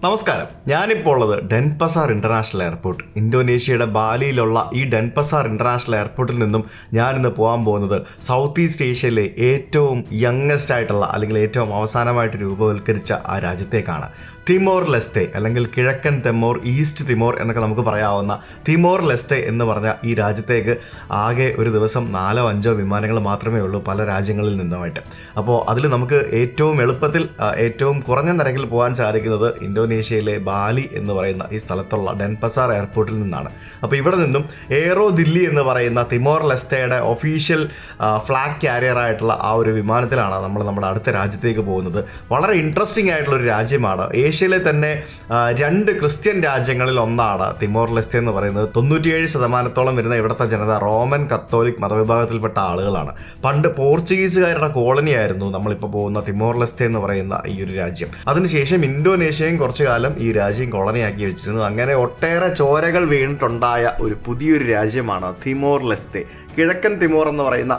നമസ്കാരം, ഞാനിപ്പോൾ ഉള്ളത് ഡെൻപസാർ ഇൻ്റർനാഷണൽ എയർപോർട്ട്. ഇന്തോനേഷ്യയുടെ ബാലിയിലുള്ള ഈ ഡെൻപസാർ ഇൻ്റർനാഷണൽ എയർപോർട്ടിൽ നിന്നും ഞാനിന്ന് പോകാൻ പോകുന്നത് സൗത്ത് ഈസ്റ്റ് ഏഷ്യയിലെ ഏറ്റവും യങ്ങസ്റ്റ് ആയിട്ടുള്ള അല്ലെങ്കിൽ ഏറ്റവും അവസാനമായിട്ട് രൂപവൽക്കരിച്ച ആ രാജ്യത്തേക്കാണ്. തിമോർ ലെസ്തെ അല്ലെങ്കിൽ കിഴക്കൻ തിമോർ, ഈസ്റ്റ് തിമോർ എന്നൊക്കെ നമുക്ക് പറയാവുന്ന തിമോർ ലെസ്തെ എന്ന് പറഞ്ഞ ഈ രാജ്യത്തേക്ക് ആകെ ഒരു ദിവസം 4-5 വിമാനങ്ങൾ മാത്രമേ ഉള്ളൂ പല രാജ്യങ്ങളിൽ നിന്നുമായിട്ട്. അപ്പോൾ അതിൽ നമുക്ക് ഏറ്റവും എളുപ്പത്തിൽ ഏറ്റവും കുറഞ്ഞ നിരക്കിൽ പോകാൻ സാധിക്കുന്നത് ഇന്തോനേഷ്യയിലെ ബാലി എന്ന് പറയുന്ന ഈ സ്ഥലത്തുള്ള ഡെൻപസാർ എയർപോർട്ടിൽ നിന്നാണ്. അപ്പോൾ ഇവിടെ നിന്നും എയ്റോ ദില്ലി എന്ന് പറയുന്ന തിമോർ ലെസ്തയുടെ ഒഫീഷ്യൽ ഫ്ലാഗ് ക്യാരിയർ ആയിട്ടുള്ള ആ ഒരു വിമാനത്തിലാണ് നമ്മൾ നമ്മുടെ അടുത്ത രാജ്യത്തേക്ക് പോകുന്നത്. വളരെ ഇൻട്രസ്റ്റിംഗ് ആയിട്ടുള്ള ഒരു രാജ്യമാണ്. ഏഷ്യയിലെ തന്നെ 2 ക്രിസ്ത്യൻ രാജ്യങ്ങളിൽ ഒന്നാണ് തിമോർ ലെസ്തെ എന്ന് പറയുന്നത്. 97% വരുന്ന ഇവിടുത്തെ ജനത റോമൻ കത്തോലിക് മതവിഭാഗത്തിൽപ്പെട്ട ആളുകളാണ്. പണ്ട് പോർച്ചുഗീസുകാരുടെ കോളനിയായിരുന്നു നമ്മളിപ്പോൾ പോകുന്ന തിമോർ ലെസ്തെ എന്ന് പറയുന്ന ഈ ഒരു രാജ്യം. അതിനുശേഷം ഇന്തോനേഷ്യയും കുറച്ചു കാലം ഈ രാജ്യം കോളനിയാക്കി വെച്ചിരുന്നു. അങ്ങനെ ഒട്ടേറെ ചോരകൾ വീണിട്ടുണ്ടായ ഒരു പുതിയൊരു രാജ്യമാണ് തിമോർ ലെസ്തെ. കിഴക്കൻ തിമോർ എന്ന് പറയുന്ന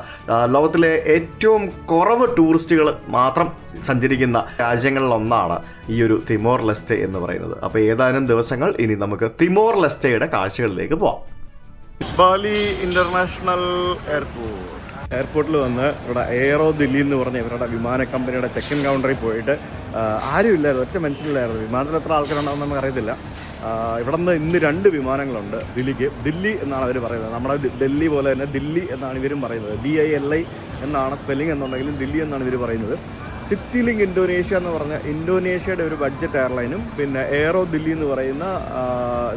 ലോകത്തിലെ ഏറ്റവും കുറവ് ടൂറിസ്റ്റുകൾ മാത്രം സഞ്ചരിക്കുന്ന രാജ്യങ്ങളിൽ ഒന്നാണ് ഈ ഒരു തിമോർ ലെസ്തെ എന്ന് പറയുന്നത്. അപ്പോൾ ഏതാനും ദിവസങ്ങൾ ഇനി നമുക്ക് തിമോർ ലെസ്തയുടെ കാഴ്ചകളിലേക്ക് പോവാം. ബാലി ഇന്റർനാഷണൽ എയർപോർട്ടിൽ വന്ന് ഇവിടെ എയ്റോ ദില്ലി എന്ന് പറഞ്ഞ ഇവരുടെ വിമാന കമ്പനിയുടെ ചെക്ക് ഇൻ കൗണ്ടറിൽ പോയിട്ട് ആരുമില്ലായിരുന്നു, ഒറ്റ മനുഷ്യനില്ലായിരുന്നു. വിമാനത്തിൽ എത്ര ആൾക്കാരുണ്ടാവും നമുക്ക് അറിയത്തില്ല. ഇവിടെ നിന്ന് ഇന്ന് 2 വിമാനങ്ങളുണ്ട് ദില്ലിക്ക്. ദില്ലി എന്നാണ് അവർ പറയുന്നത്. നമ്മുടെ ഡൽഹി പോലെ തന്നെ ദില്ലി എന്നാണ് ഇവരും പറയുന്നത്. DILI എന്നാണ് സ്പെല്ലിംഗ് എന്നുണ്ടെങ്കിലും ദില്ലി എന്നാണ് ഇവർ പറയുന്നത്. സിറ്റിലിങ്ക് ഇന്തോനേഷ്യ എന്ന് പറഞ്ഞ ഇന്തോനേഷ്യയുടെ ഒരു ബഡ്ജറ്റ് എയർലൈനും പിന്നെ എയ്റോ ദില്ലി എന്ന് പറയുന്ന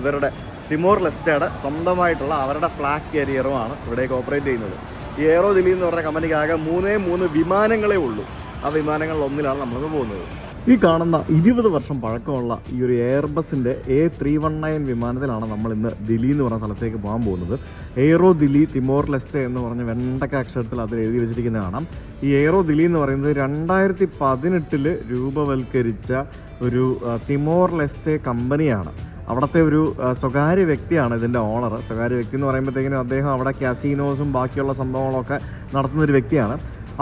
ഇവരുടെ തിമോർ ലെസ്തയുടെ സ്വന്തമായിട്ടുള്ള അവരുടെ ഫ്ലാഗ് കാരിയറുമാണ് ഇവിടേക്ക് ഓപ്പറേറ്റ് ചെയ്യുന്നത്. ഈ എയ്റോ ദില്ലി എന്ന് പറഞ്ഞ കമ്പനിക്ക് ആകെ 3 വിമാനങ്ങളേ ഉള്ളൂ. ആ വിമാനങ്ങളിൽ ഒന്നിലാണ് നമ്മൾ പോകുന്നത്. ഈ കാണുന്ന 20 വർഷം പഴക്കമുള്ള ഈ ഒരു എയർബസിൻ്റെ A319 വിമാനത്തിലാണ് നമ്മൾ ഇന്ന് ദില്ലി എന്ന് പറഞ്ഞ സ്ഥലത്തേക്ക് പോകാൻ പോകുന്നത്. എയ്റോ ദില്ലി തിമോർ ലെസ്തെ എന്ന് പറഞ്ഞ വെണ്ടക്ക അക്ഷരത്തിൽ അതിൽ എഴുതി വെച്ചിരിക്കുന്നത് കാണാം. ഈ എയ്റോ ദില്ലി എന്ന് പറയുന്നത് 2018 രൂപവൽക്കരിച്ച ഒരു തിമോർ ലെസ്തെ കമ്പനിയാണ്. അവിടുത്തെ ഒരു സ്വകാര്യ വ്യക്തിയാണ് ഇതിൻ്റെ ഓണർ. സ്വകാര്യ വ്യക്തി എന്ന് പറയുമ്പോഴത്തേക്കിനും അദ്ദേഹം അവിടെ കാസിനോസും ബാക്കിയുള്ള സംഭവങ്ങളൊക്കെ നടത്തുന്നൊരു വ്യക്തിയാണ്.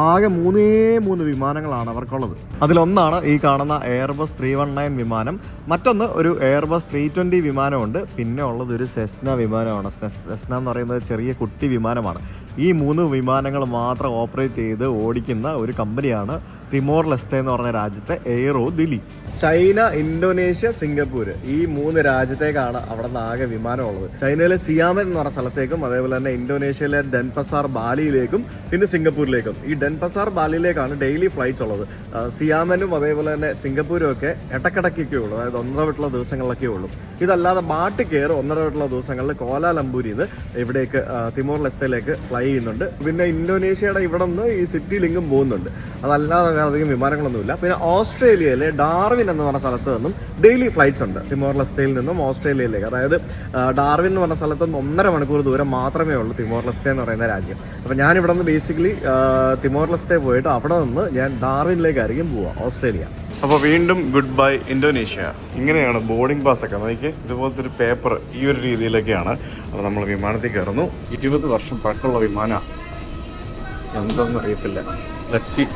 ആകെ 3 വിമാനങ്ങളാണ് അവർക്കുള്ളത്. അതിലൊന്നാണ് ഈ കാണുന്ന എയർബസ് 319 വിമാനം. മറ്റൊന്ന് ഒരു എയർബസ് 320 വിമാനമുണ്ട്. പിന്നെ ഉള്ളത് ഒരു സെസ്ന വിമാനമാണ്. സെസ്ന എന്ന് പറയുന്നത് ചെറിയ കുട്ടി വിമാനമാണ്. ഈ 3 വിമാനങ്ങൾ മാത്രം ഓപ്പറേറ്റ് ചെയ്ത് ഓടിക്കുന്ന ഒരു കമ്പനിയാണ് തിമോർ ലെസ്തെ എന്ന് പറഞ്ഞ രാജ്യത്തെ aero Delhi. China, Indonesia, Singapore ഈ 3 രാജ്യത്തേക്കാണ് അവിടെ നിന്ന് ആകെ വിമാനമുള്ളത്. ചൈനയിലെ സിയാമൻ എന്ന് പറഞ്ഞ സ്ഥലത്തേക്കും അതേപോലെ തന്നെ ഇന്തോനേഷ്യയിലെ ഡെൻപസാർ ബാലിയിലേക്കും പിന്നെ സിംഗപ്പൂരിലേക്കും. ഈ ഡെൻപസാർ ബാലിയിലേക്കാണ് ഡെയിലി ഫ്ലൈറ്റ്സ് ഉള്ളത്. സിയാമനും അതേപോലെ തന്നെ സിംഗപ്പൂരും ഒക്കെ ഇടക്കിടക്കൊക്കെ ഉള്ളൂ, അതായത് 1.5 വിട്ടുള്ള ദിവസങ്ങളിലൊക്കെ ഉള്ളൂ. ഇതല്ലാതെ ബാട്ടിക് എയർ 1.5 വിട്ടുള്ള ദിവസങ്ങളിൽ കോലാലംപൂരിൽ നിന്ന് ഇവിടേക്ക് തിമോർ ലെസ്തയിലേക്ക് ഫ്ലൈ ചെയ്യുന്നുണ്ട്. പിന്നെ ഇന്തോനേഷ്യയുടെ ഇവിടെ നിന്ന് ഈ സിറ്റി ലിങ്കും പോകുന്നുണ്ട്. അതല്ലാതെ അധികം വിമാനങ്ങളൊന്നുമില്ല. പിന്നെ ഓസ്ട്രേലിയയിലെ ഡാർവിൻ എന്ന് പറഞ്ഞ സ്ഥലത്ത് നിന്നും ഡെയിലി ഫ്ലൈറ്റ്സ് ഉണ്ട് തിമോർ ലെസ്തയിൽ നിന്നും ഓസ്ട്രേലിയയിലേക്ക്. അതായത് ഡാർവിൻ എന്ന് പറഞ്ഞ സ്ഥലത്ത് നിന്ന് 1.5 മണിക്കൂർ ദൂരം മാത്രമേ ഉള്ളൂ തിമോർ ലെസ്തെ എന്ന് പറയുന്ന രാജ്യം. അപ്പോൾ ഞാൻ ഇവിടെ നിന്ന് ബേസിക്കലി തിമോർ ലെസ്തെ പോയിട്ട് അവിടെ നിന്ന് ഞാൻ ഡാർവിനിലേക്കായിരിക്കും പോവുക, ഓസ്ട്രേലിയ. അപ്പോൾ വീണ്ടും ഗുഡ് ബൈ ഇന്തോനേഷ്യ. ഇങ്ങനെയാണ് ബോർഡിംഗ് പാസ് ഒക്കെ. നോക്കി, ഇതുപോലത്തെ ഒരു പേപ്പർ ഈ ഒരു രീതിയിലൊക്കെയാണ്. അപ്പോൾ നമ്മൾ വിമാനത്തിൽ കയറുന്നു. 20 വർഷം പഴക്കമുള്ള വിമാനമാണ്, എന്തൊന്നും അറിയത്തില്ല. Let's see.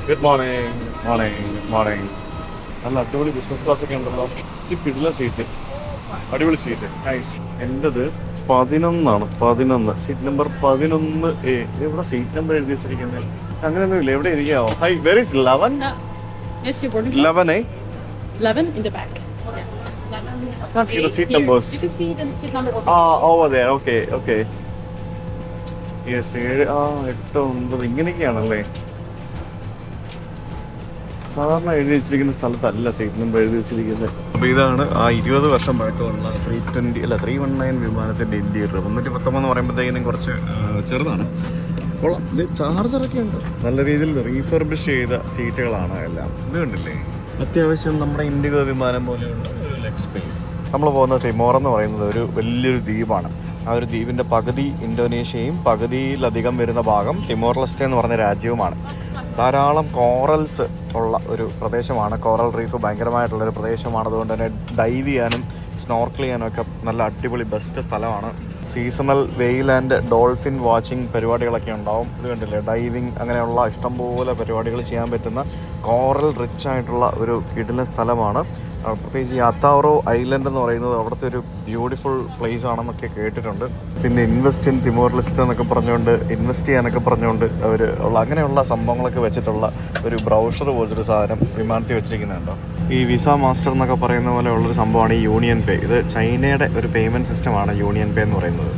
Good morning. നല്ല അടിപൊളി ബിസിനസ് ക്ലാസ് ഒക്കെ ഉണ്ടല്ലോ. ഈ പിടില സീറ്റ്, അടിപൊളി സീറ്റ്, നൈസ്. എൻ്റെത് 11 സീറ്റ് നമ്പർ 11A. എവിടെ സീറ്റ് നമ്പർ എഴുതി വെച്ചിരിക്കുന്നത്? അങ്ങനെയൊന്നുമില്ല, എവിടെ ഇരിക്കാവോ? Hi, where is 11? Yes, you're boarding. 11A? 11 in the back. I can't see the seat numbers. You can see the seat number. Over there. Okay. Yes, 7, 8, 9 ഇങ്ങനെയൊക്കെയാണല്ലേ. സാധാരണ എഴുതി വെച്ചിരിക്കുന്ന സ്ഥലത്തല്ല seat number എഴുതി വെച്ചിരിക്കുന്നത്. അപ്പോൾ ഇതാണ് ആ 20 വർഷം പഴക്കമുള്ള 319 വിമാനത്തിൻ്റെ ഇൻറ്റീരിയർ. 319 എന്ന് പറയുമ്പോഴത്തേക്കിനും കുറച്ച് ചെറുതാണ്. കൊള്ളാം. ഇത് ചാർജറൊക്കെ ഉണ്ട്. നല്ല രീതിയിൽ റീഫർബിഷ് ചെയ്ത സീറ്റുകളാണ് എല്ലാം. ഇത് കണ്ടില്ലേ, അത്യാവശ്യം നമ്മുടെ ഇൻഡിഗോ വിമാനം പോലെയുള്ള ഒരു ലെഗ് സ്പേസ്. നമ്മൾ പോകുന്ന തിമോർ എന്ന് പറയുന്നത് ഒരു വലിയൊരു ദ്വീപാണ്. ആ ഒരു ദ്വീപിൻ്റെ പകുതി ഇന്തോനേഷ്യയും പകുതിയിലധികം വരുന്ന ഭാഗം തിമോർ ലെസ്തെ എന്ന് പറഞ്ഞ രാജ്യവുമാണ്. ധാരാളം കോറൽസ് ഉള്ള ഒരു പ്രദേശമാണ്. കോറൽ റീഫ് ഭയങ്കരമായിട്ടുള്ളൊരു പ്രദേശമാണ്. അതുകൊണ്ട് തന്നെ ഡൈവ് ചെയ്യാനും സ്നോർക്കിൾ ചെയ്യാനും ഒക്കെ നല്ല അടിപൊളി ബെസ്റ്റ് സ്ഥലമാണ്. സീസണൽ വെയിൽ ആൻഡ് ഡോൾഫിൻ വാച്ചിങ് പരിപാടികളൊക്കെ ഉണ്ടാവും. ഇത് കണ്ടില്ലേ, ഡൈവിങ് അങ്ങനെയുള്ള ഇഷ്ടംപോലെ പരിപാടികൾ ചെയ്യാൻ പറ്റുന്ന കോറൽ റിച്ച് ആയിട്ടുള്ള ഒരു കിടിലൻ സ്ഥലമാണ്. പ്രത്യേകിച്ച് ഈ അത്താറോ ഐലൻഡ് എന്ന് പറയുന്നത് അവിടുത്തെ ഒരു ബ്യൂട്ടിഫുൾ പ്ലേസ് ആണെന്നൊക്കെ കേട്ടിട്ടുണ്ട്. പിന്നെ ഇൻവെസ്റ്റ് ഇൻ തിമോർ ലെസ്റ്റെ എന്നൊക്കെ പറഞ്ഞുകൊണ്ട് ഇൻവെസ്റ്റ് ചെയ്യാനൊക്കെ പറഞ്ഞുകൊണ്ട് അവർ ഉള്ള അങ്ങനെയുള്ള സംഭവങ്ങളൊക്കെ വെച്ചിട്ടുള്ള ഒരു ബ്രൗഷർ പോലൊരു സാധനം വിമാനത്തിൽ വെച്ചിരിക്കുന്നുണ്ടോ. ഈ വിസ മാസ്റ്റർ എന്നൊക്കെ പറയുന്ന പോലെ ഉള്ളൊരു സംഭവമാണ് ഈ യൂണിയൻ പേ. ഇത് ചൈനയുടെ ഒരു പേയ്മെൻറ്റ് സിസ്റ്റമാണ് യൂണിയൻ പേ എന്ന് പറയുന്നത്.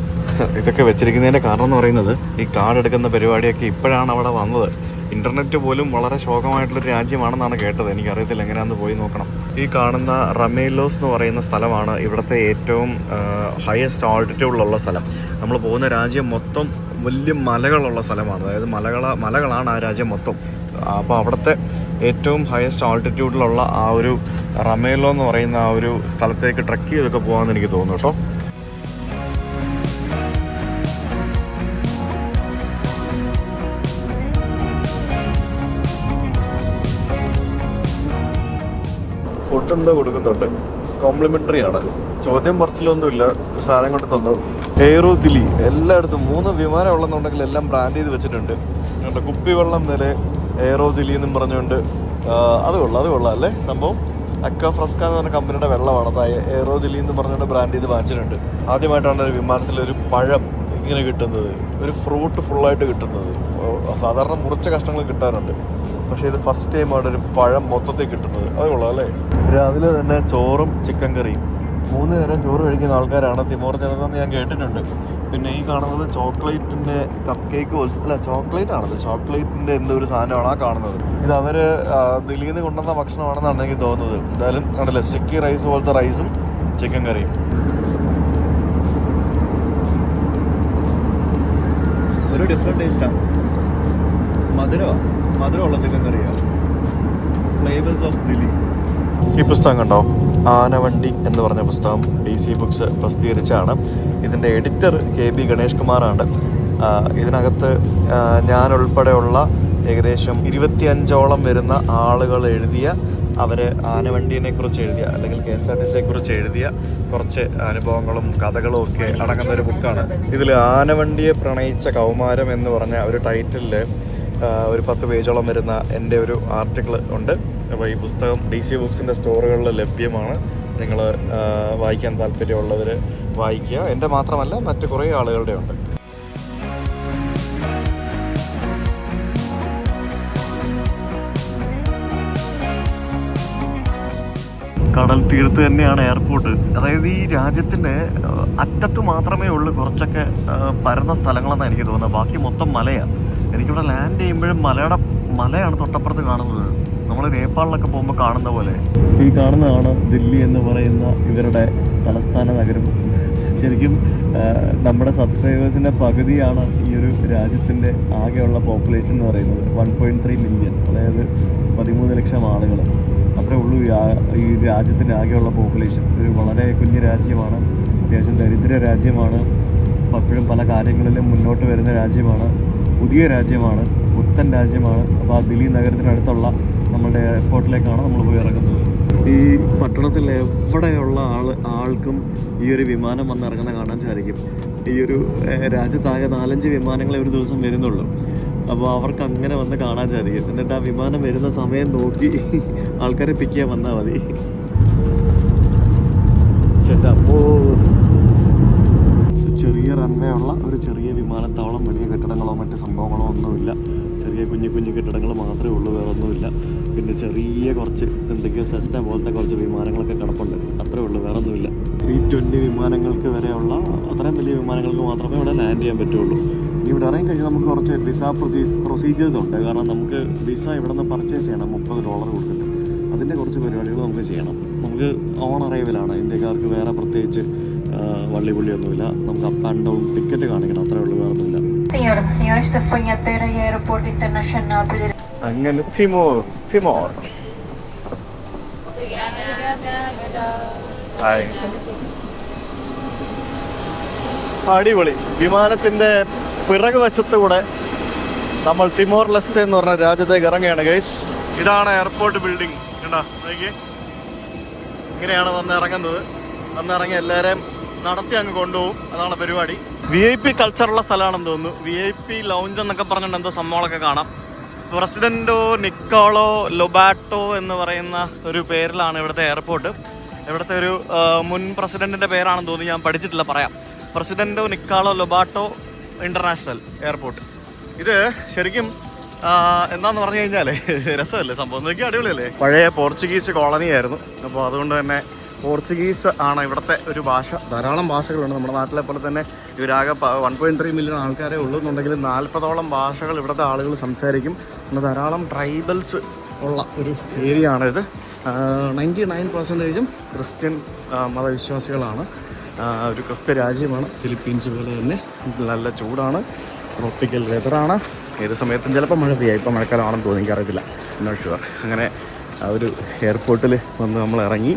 ഇതൊക്കെ വെച്ചിരിക്കുന്നതിൻ്റെ കാരണം എന്ന് പറയുന്നത് ഈ കാർഡ് എടുക്കുന്ന പരിപാടിയൊക്കെ ഇപ്പോഴാണ് അവിടെ വന്നത്. ഇൻ്റർനെറ്റ് പോലും വളരെ ശോകമായിട്ടുള്ളൊരു രാജ്യമാണെന്നാണ് കേട്ടത്. എനിക്കറിയത്തില്ല, എങ്ങനെയാണെന്ന് പോയി നോക്കണം. ഈ കാണുന്ന റമേലോസ് എന്ന് പറയുന്ന സ്ഥലമാണ് ഇവിടുത്തെ ഏറ്റവും ഹയസ്റ്റ് ആൾട്ടിറ്റ്യൂഡിലുള്ള സ്ഥലം. നമ്മൾ പോകുന്ന രാജ്യം മൊത്തം വലിയ മലകളുള്ള സ്ഥലമാണ്. അതായത് മലകളാണ് ആ രാജ്യം മൊത്തം. അപ്പോൾ അവിടുത്തെ ഏറ്റവും ഹയസ്റ്റ് ആൾട്ടിറ്റ്യൂഡിലുള്ള ആ ഒരു റമേലോ എന്ന് പറയുന്ന ആ ഒരു സ്ഥലത്തേക്ക് ട്രക്ക് ചെയ്തൊക്കെ പോകാമെന്ന് എനിക്ക് തോന്നുന്നു കേട്ടോ. ഫുഡ് എന്തോ കൊടുക്കുന്നുണ്ട്, കോംപ്ലിമെൻ്ററി ആണ്. ചോദ്യം പറച്ചിലൊന്നുമില്ല, സാധനം കൊണ്ട് തന്നു. എയ്റോ ദില്ലി എല്ലായിടത്തും 3 വിമാനം ഉള്ളെന്നുണ്ടെങ്കിൽ എല്ലാം ബ്രാൻഡ് ചെയ്ത് വെച്ചിട്ടുണ്ട്. കുപ്പിവെള്ളം വരെ എയ്റോ ദില്ലി എന്നും പറഞ്ഞുകൊണ്ട് അത് കൊള്ളാം അല്ലേ സംഭവം. അക്ക ഫ്രസ്ക എന്ന് പറഞ്ഞ കമ്പനിയുടെ വെള്ളമാണ്. അത് എയ്റോ ദില്ലി എന്ന് പറഞ്ഞുകൊണ്ട് ബ്രാൻഡ് ചെയ്ത് വാങ്ങിച്ചിട്ടുണ്ട്. ആദ്യമായിട്ടാണ് ഒരു വിമാനത്തിലൊരു പഴം ഇങ്ങനെ കിട്ടുന്നത്, ഒരു ഫ്രൂട്ട് ഫുള്ളായിട്ട് കിട്ടുന്നത്. സാധാരണ മുറിച്ച കഷ്ണങ്ങൾ കിട്ടാറുണ്ട്, പക്ഷേ ഇത് ഫസ്റ്റ് ടൈമാണ് ഒരു പഴം മൊത്തത്തിൽ കിട്ടുന്നത്. അത് കൊള്ളാം അല്ലേ. രാവിലെ തന്നെ ചോറും ചിക്കൻ കറിയും 3 നേരം ചോറ് കഴിക്കുന്ന ആൾക്കാരാണ് തിമോർ ജനത എന്ന് ഞാൻ കേട്ടിട്ടുണ്ട്. പിന്നെ ഈ കാണുന്നത് ചോക്ലേറ്റിൻ്റെ കപ്പ് കേക്ക് അല്ല, ചോക്ലേറ്റിൻ്റെ എന്തോ ഒരു സാധനമാണ് ആ കാണുന്നത്. ഇത് അവർ ദില്ലിയിൽ നിന്ന് കൊണ്ടുവന്ന ഭക്ഷണമാണെന്നാണ് എനിക്ക് തോന്നുന്നത്. എന്തായാലും കണ്ടല്ലേ, സ്റ്റിക്കി റൈസ് പോലത്തെ റൈസും ചിക്കൻ കറിയും. ഒരു ഡിഫറെൻറ്റ് ടേസ്റ്റാണ്. മധുരമുള്ള ചിക്കൻ കറിയാണ്. Flavours of Delhi. ഈ പുസ്തകം കണ്ടോ, ആനവണ്ടി എന്ന് പറഞ്ഞ പുസ്തകം DC ബുക്സ് പ്രസിദ്ധീകരിച്ചാണ്. ഇതിൻ്റെ എഡിറ്റർ KB ഗണേഷ് കുമാറാണ്. ഇതിനകത്ത് ഞാൻ ഉൾപ്പെടെയുള്ള ഏകദേശം 25ഓളം വരുന്ന ആളുകൾ എഴുതിയ, അവർ ആനവണ്ടിയെക്കുറിച്ച് എഴുതിയ അല്ലെങ്കിൽ KSRTCയെക്കുറിച്ച് എഴുതിയ കുറച്ച് അനുഭവങ്ങളും കഥകളും ഒക്കെ അടങ്ങുന്ന ഒരു ബുക്കാണ്. ഇതിൽ ആനവണ്ടിയെ പ്രണയിച്ച കൗമാരം എന്ന് പറഞ്ഞ ഒരു ടൈറ്റിലിൽ ഒരു 10 പേജോളം വരുന്ന എൻ്റെ ഒരു ആർട്ടിക്കിൾ ഉണ്ട്. അപ്പോൾ ഈ പുസ്തകം DC ബുക്സിൻ്റെ സ്റ്റോറുകളിൽ ലഭ്യമാണ്. നിങ്ങൾ വായിക്കാൻ താല്പര്യമുള്ളവർ വായിക്കുക. എൻ്റെ മാത്രമല്ല, മറ്റ് കുറേ ആളുകളുടെ ഉണ്ട്. കടൽ തീരത്ത് തന്നെയാണ് എയർപോർട്ട്. അതായത് ഈ രാജ്യത്തിൻ്റെ അറ്റത്ത് മാത്രമേ ഉള്ളൂ കുറച്ചൊക്കെ പരന്ന സ്ഥലങ്ങളെന്നാണ് എനിക്ക് തോന്നുന്നത്. ബാക്കി മൊത്തം മലയാണ്. എനിക്കിവിടെ ലാൻഡ് ചെയ്യുമ്പോഴും മലയാണ് തൊട്ടപ്പുറത്ത് കാണുന്നത്. നമ്മൾ നേപ്പാളിലൊക്കെ പോകുമ്പോൾ കാണുന്ന പോലെ. ഈ കാണുന്നതാണ് ദില്ലി എന്ന് പറയുന്ന ഇവരുടെ തലസ്ഥാന നഗരം. ശരിക്കും നമ്മുടെ സബ്സ്ക്രൈബേഴ്സിൻ്റെ പകുതിയാണ് ഈ ഒരു രാജ്യത്തിൻ്റെ ആകെയുള്ള പോപ്പുലേഷൻ എന്ന് പറയുന്നത്. 1.3 മില്യൺ, അതായത് 13 ലക്ഷം ആളുകൾ. അത്രേ ഉള്ളൂ ഈ രാജ്യത്തിൻ്റെ ആകെയുള്ള പോപ്പുലേഷൻ. ഒരു വളരെ കുഞ്ഞു രാജ്യമാണ്, അത്യാവശ്യം ദരിദ്ര രാജ്യമാണ്, എപ്പോഴും പല കാര്യങ്ങളിലും മുന്നോട്ട് വരുന്ന രാജ്യമാണ്, പുതിയ രാജ്യമാണ്, പുത്തൻ രാജ്യമാണ്. അപ്പോൾ ആ ദില്ലി നഗരത്തിനടുത്തുള്ള നമ്മളുടെ എയർപോർട്ടിലേക്കാണ് നമ്മൾ പോയി ഇറങ്ങുന്നത്. ഈ പട്ടണത്തിൽ എവിടെയുള്ള ആൾക്കും ഈ ഒരു വിമാനം വന്നിറങ്ങുന്ന കാണാൻ സാധിക്കും. ഈ ഒരു രാജ്യത്താകെ 4-5 വിമാനങ്ങളെ ഒരു ദിവസം വരുന്നുള്ളൂ. അപ്പോൾ അവർക്ക് അങ്ങനെ വന്ന് കാണാൻ സാധിക്കും. എന്നിട്ട് ആ വിമാനം വരുന്ന സമയം നോക്കി ആൾക്കാരെ പിക്ക് ചെയ്യാൻ വന്നാൽ മതി. ചെറിയ റൺവേ ഉള്ള ഒരു ചെറിയ വിമാനത്താവളം. വലിയ കെട്ടിടങ്ങളോ മറ്റ് സംഭവങ്ങളോ ഒന്നുമില്ല. ചെറിയ കുഞ്ഞു കെട്ടിടങ്ങൾ മാത്രമേ ഉള്ളൂ, വേറെ ഒന്നുമില്ല. പിന്നെ ചെറിയ കുറച്ച് എന്തൊക്കെയോ സെസ്ന പോലത്തെ കുറച്ച് വിമാനങ്ങളൊക്കെ കിടപ്പുണ്ട്, അത്രേ ഉള്ളൂ, വേറെ ഒന്നുമില്ല. 320 വിമാനങ്ങൾക്ക് വരെയുള്ള അത്രയും വലിയ വിമാനങ്ങൾക്ക് മാത്രമേ ഇവിടെ ലാൻഡ് ചെയ്യാൻ പറ്റുള്ളൂ. ഇനി ഇവിടെ ഇറങ്ങി കഴിഞ്ഞാൽ നമുക്ക് കുറച്ച് വിസ പ്രൊസീജിയേഴ്സ് ഉണ്ട്. കാരണം നമുക്ക് വിസ ഇവിടെ നിന്ന് പർച്ചേസ് ചെയ്യണം $30 കൊടുത്തിട്ട്. അതിൻ്റെ കുറച്ച് പരിപാടികൾ നമുക്ക് ചെയ്യണം. നമുക്ക് ഓൺ അറൈവലാണ്. ഇന്ത്യക്കാർക്ക് വേറെ പ്രത്യേകിച്ച് വള്ളിപുള്ളിയൊന്നുമില്ല. നമുക്ക് അപ്പ് ആൻഡ് ഡൗൺ ടിക്കറ്റ് കാണിക്കണം, അത്രേ ഉള്ളൂ, വേറെ ഒന്നുമില്ല. അങ്ങനെ തിമോർ അടിപൊളി. വിമാനത്തിന്റെ പിറകു വശത്തുകൂടെ നമ്മൾ തിമോർ ലെസ്റ്റെ എന്ന് പറഞ്ഞ രാജ്യത്തേക്ക് ഇറങ്ങുകയാണ് ഗൈസ്. ഇതാണ് എയർപോർട്ട് ബിൽഡിംഗ്. കണ്ടോ, ഇങ്ങനെയാണ് വന്നിറങ്ങുന്നത്. വന്നിറങ്ങി എല്ലാവരെയും നടത്തി അങ്ങ് കൊണ്ടുപോകും. അതാണ് പരിപാടി. VIP കൾച്ചറുള്ള സ്ഥലമാണെന്ന് തോന്നുന്നു. VIP ലൗഞ്ച് എന്നൊക്കെ പറഞ്ഞിട്ട് എന്തോ സംഭവങ്ങളൊക്കെ കാണാം. പ്രസിഡന്റോ നിക്കോളോ ലൊബാട്ടോ എന്ന് പറയുന്ന ഒരു പേരിലാണ് ഇവിടുത്തെ എയർപോർട്ട്. ഇവിടുത്തെ ഒരു മുൻ പ്രസിഡന്റിന്റെ പേരാണെന്ന് തോന്നുന്നു, ഞാൻ പഠിച്ചിട്ടില്ല, പറയാം. പ്രസിഡന്റോ നിക്കോളോ ലൊബാട്ടോ ഇന്റർനാഷണൽ എയർപോർട്ട്. ഇത് ശരിക്കും എന്താന്ന് പറഞ്ഞു കഴിഞ്ഞാലേ രസമല്ലേ സംഭവം, നോക്കി അടിപൊളിയല്ലേ. പഴയ പോർച്ചുഗീസ് കോളനി ആയിരുന്നു. അപ്പോൾ അതുകൊണ്ട് തന്നെ പോർച്ചുഗീസ് ആണ് ഇവിടുത്തെ ഒരു ഭാഷ. ധാരാളം ഭാഷകളുണ്ട്. നമ്മുടെ നാട്ടിലെ പോലെ തന്നെ ഇവരാകെ 1.3 മില്യൺ ആൾക്കാരെ ഉള്ളൂ എന്നുണ്ടെങ്കിൽ 40ഓളം ഭാഷകൾ ഇവിടുത്തെ ആളുകൾ സംസാരിക്കും. പിന്നെ ധാരാളം ട്രൈബൽസ് ഉള്ള ഒരു ഏരിയ ആണിത്. 99% ക്രിസ്ത്യൻ മതവിശ്വാസികളാണ്. ഒരു ക്രിസ്ത്യ രാജ്യമാണ് ഫിലിപ്പീൻസ് പോലെ തന്നെ. നല്ല ചൂടാണ്, ട്രോപ്പിക്കൽ വെതറാണ്. ഏത് സമയത്തും ചിലപ്പോൾ മഴ പെയ്യാം. ഇപ്പോൾ മഴക്കാലമാണെന്ന് തോന്നി, എനിക്കറിയത്തില്ല, നോട്ട് ഷുവർ. അങ്ങനെ ആ ഒരു എയർപോർട്ടിൽ വന്ന് നമ്മൾ ഇറങ്ങി.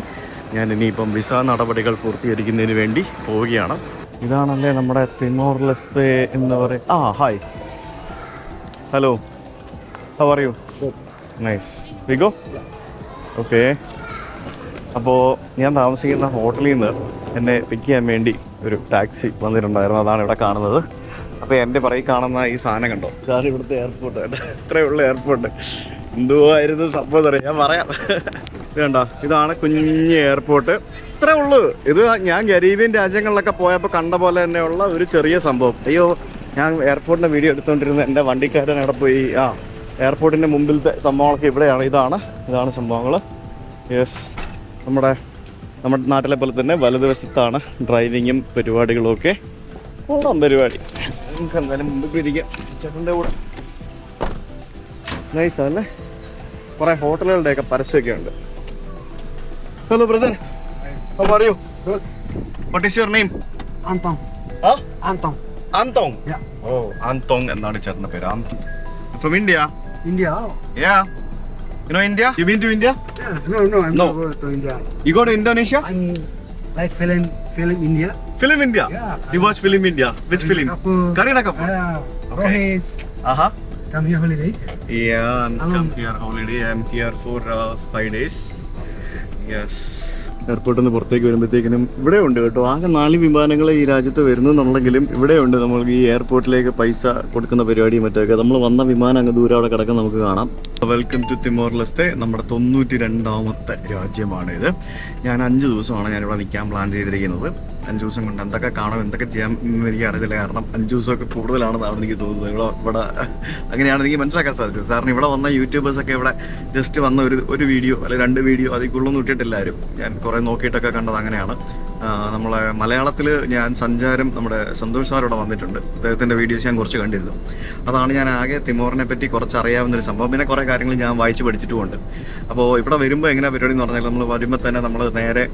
ഞാൻ ഇനിയിപ്പം വിസ നടപടികൾ പൂർത്തീകരിക്കുന്നതിന് വേണ്ടി പോവുകയാണ്. ഇതാണല്ലേ നമ്മുടെ തിമോർ ലെസ്തെ എന്ന് പറയും. Hi, hello, how are U? Nice, we go. Okay. അപ്പോൾ ഞാൻ താമസിക്കുന്ന ഹോട്ടലിൽ നിന്ന് എന്നെ പിക്ക് ചെയ്യാൻ വേണ്ടി ഒരു ടാക്സി വന്നിട്ടുണ്ടായിരുന്നു. അതാണ് ഇവിടെ കാണുന്നത്. അപ്പോൾ എൻ്റെ പറയിൽ കാണുന്ന ഈ സാധനം കണ്ടോ, ഇതാണ് ഇവിടുത്തെ എയർപോർട്ട്. ഇത്രയുള്ള എയർപോർട്ട് എന്തുവായിരുന്നു സംഭവം അറിയാം, ഞാൻ പറയാം. ഇത് കണ്ടോ, ഇതാണ് കുഞ്ഞ് എയർപോർട്ട്. ഇത്രേ ഉള്ളൂ. ഇത് ഞാൻ കരീബിയൻ രാജ്യങ്ങളിലൊക്കെ പോയപ്പോൾ കണ്ട പോലെ തന്നെയുള്ള ഒരു ചെറിയ സംഭവം. അയ്യോ, ഞാൻ എയർപോർട്ടിൻ്റെ വീഡിയോ എടുത്തുകൊണ്ടിരുന്ന എൻ്റെ വണ്ടിക്കാരൻ അവിടെ പോയി. എയർപോർട്ടിൻ്റെ മുമ്പിലത്തെ സംഭവങ്ങളൊക്കെ ഇവിടെയാണ്. ഇതാണ് സംഭവങ്ങൾ. യെസ്, നമ്മുടെ നാട്ടിലെ പോലെ തന്നെ വലതുവശത്താണ് ഡ്രൈവിങ്ങും പരിപാടികളും ഒക്കെ. ഓടാം പരിപാടി. നമുക്ക് എന്തായാലും മുമ്പിൽ ഇരിക്കാം ചേട്ടൻ്റെ കൂടെ. നൈസല്ലേ, കുറേ ഹോട്ടലുകളുടെയൊക്കെ പരസ്യമൊക്കെ ഉണ്ട്. Hello brother, how are U? What is your name? Anton. Anton. Anton? Yeah. Oh, Anton എന്നാണ് ചേട്ടൻ്റെ പേര്. From India? India? Yeah. You know India? You been to India? Yeah. No, I'm No. not going to India. You go to Indonesia? I'm like film India. Film India? Yeah. You watch film India? Which film? Kapoor. Kareena Kapoor? Yeah. Rohit. Uh-huh. Come here holiday. Yeah, I'm Hello. come here holiday. I'm here for 5 days. Yes. എയർപോർട്ടിൽ നിന്ന് പുറത്തേക്ക് വരുമ്പോഴത്തേക്കിനും ഇവിടെ ഉണ്ട് കേട്ടോ. ആകെ 4 വിമാനങ്ങൾ ഈ രാജ്യത്ത് വരുന്നുണ്ടെങ്കിലും ഇവിടെയുണ്ട്. നമ്മൾക്ക് ഈ എയർപോർട്ടിലേക്ക് പൈസ കൊടുക്കുന്ന പരിപാടിയും മറ്റൊക്കെ. നമ്മൾ വന്ന വിമാനം അങ്ങ് ദൂരം അവിടെ കിടക്കാൻ നമുക്ക് കാണാം. Welcome to Timor Leste. നമ്മുടെ 92ാമത്തെ രാജ്യമാണിത്. ഞാൻ 5 ദിവസമാണ് ഞാനിവിടെ നിൽക്കാൻ പ്ലാൻ ചെയ്തിരിക്കുന്നത്. 5 ദിവസം കൊണ്ട് എന്തൊക്കെ കാണാം, എന്തൊക്കെ ചെയ്യാം എന്ന് എനിക്ക് അറിയില്ല. കാരണം 5 ദിവസമൊക്കെ കൂടുതലാണെന്നാണ് എനിക്ക് തോന്നുന്നത്. ഇവിടെ അങ്ങനെയാണ് എനിക്ക് മനസ്സിലാക്കാൻ സാധിച്ചത്. കാരണം ഇവിടെ വന്ന യൂട്യൂബേഴ്സൊക്കെ ഇവിടെ ജസ്റ്റ് വന്ന ഒരു വീഡിയോ അല്ലെങ്കിൽ 2 വീഡിയോ അതിൽ കൂടുതലൊന്നും ഇട്ടിട്ടില്ലാരും. ഞാൻ കുറേ നോക്കിയിട്ടൊക്കെ കണ്ടത് അങ്ങനെയാണ്. നമ്മളെ മലയാളത്തിൽ ഞാൻ സഞ്ചാരം നമ്മുടെ സന്തോഷ് സാർ ഇവിടെ വന്നിട്ടുണ്ട്. അദ്ദേഹത്തിൻ്റെ വീഡിയോസ് ഞാൻ കുറച്ച് കണ്ടിരുന്നു. അതാണ് ഞാൻ ആകെ തിമോറിനെ പറ്റി കുറച്ച് അറിയാവുന്നൊരു സംഭവം. പിന്നെ കുറേ കാര്യങ്ങൾ ഞാൻ വായിച്ച് പഠിച്ചിട്ടുമുണ്ട്. അപ്പോൾ ഇവിടെ വരുമ്പോൾ എങ്ങനെ പരിപാടി എന്ന് പറഞ്ഞാൽ നമ്മൾ വരുമ്പോൾ തന്നെ നമ്മൾ നേരെ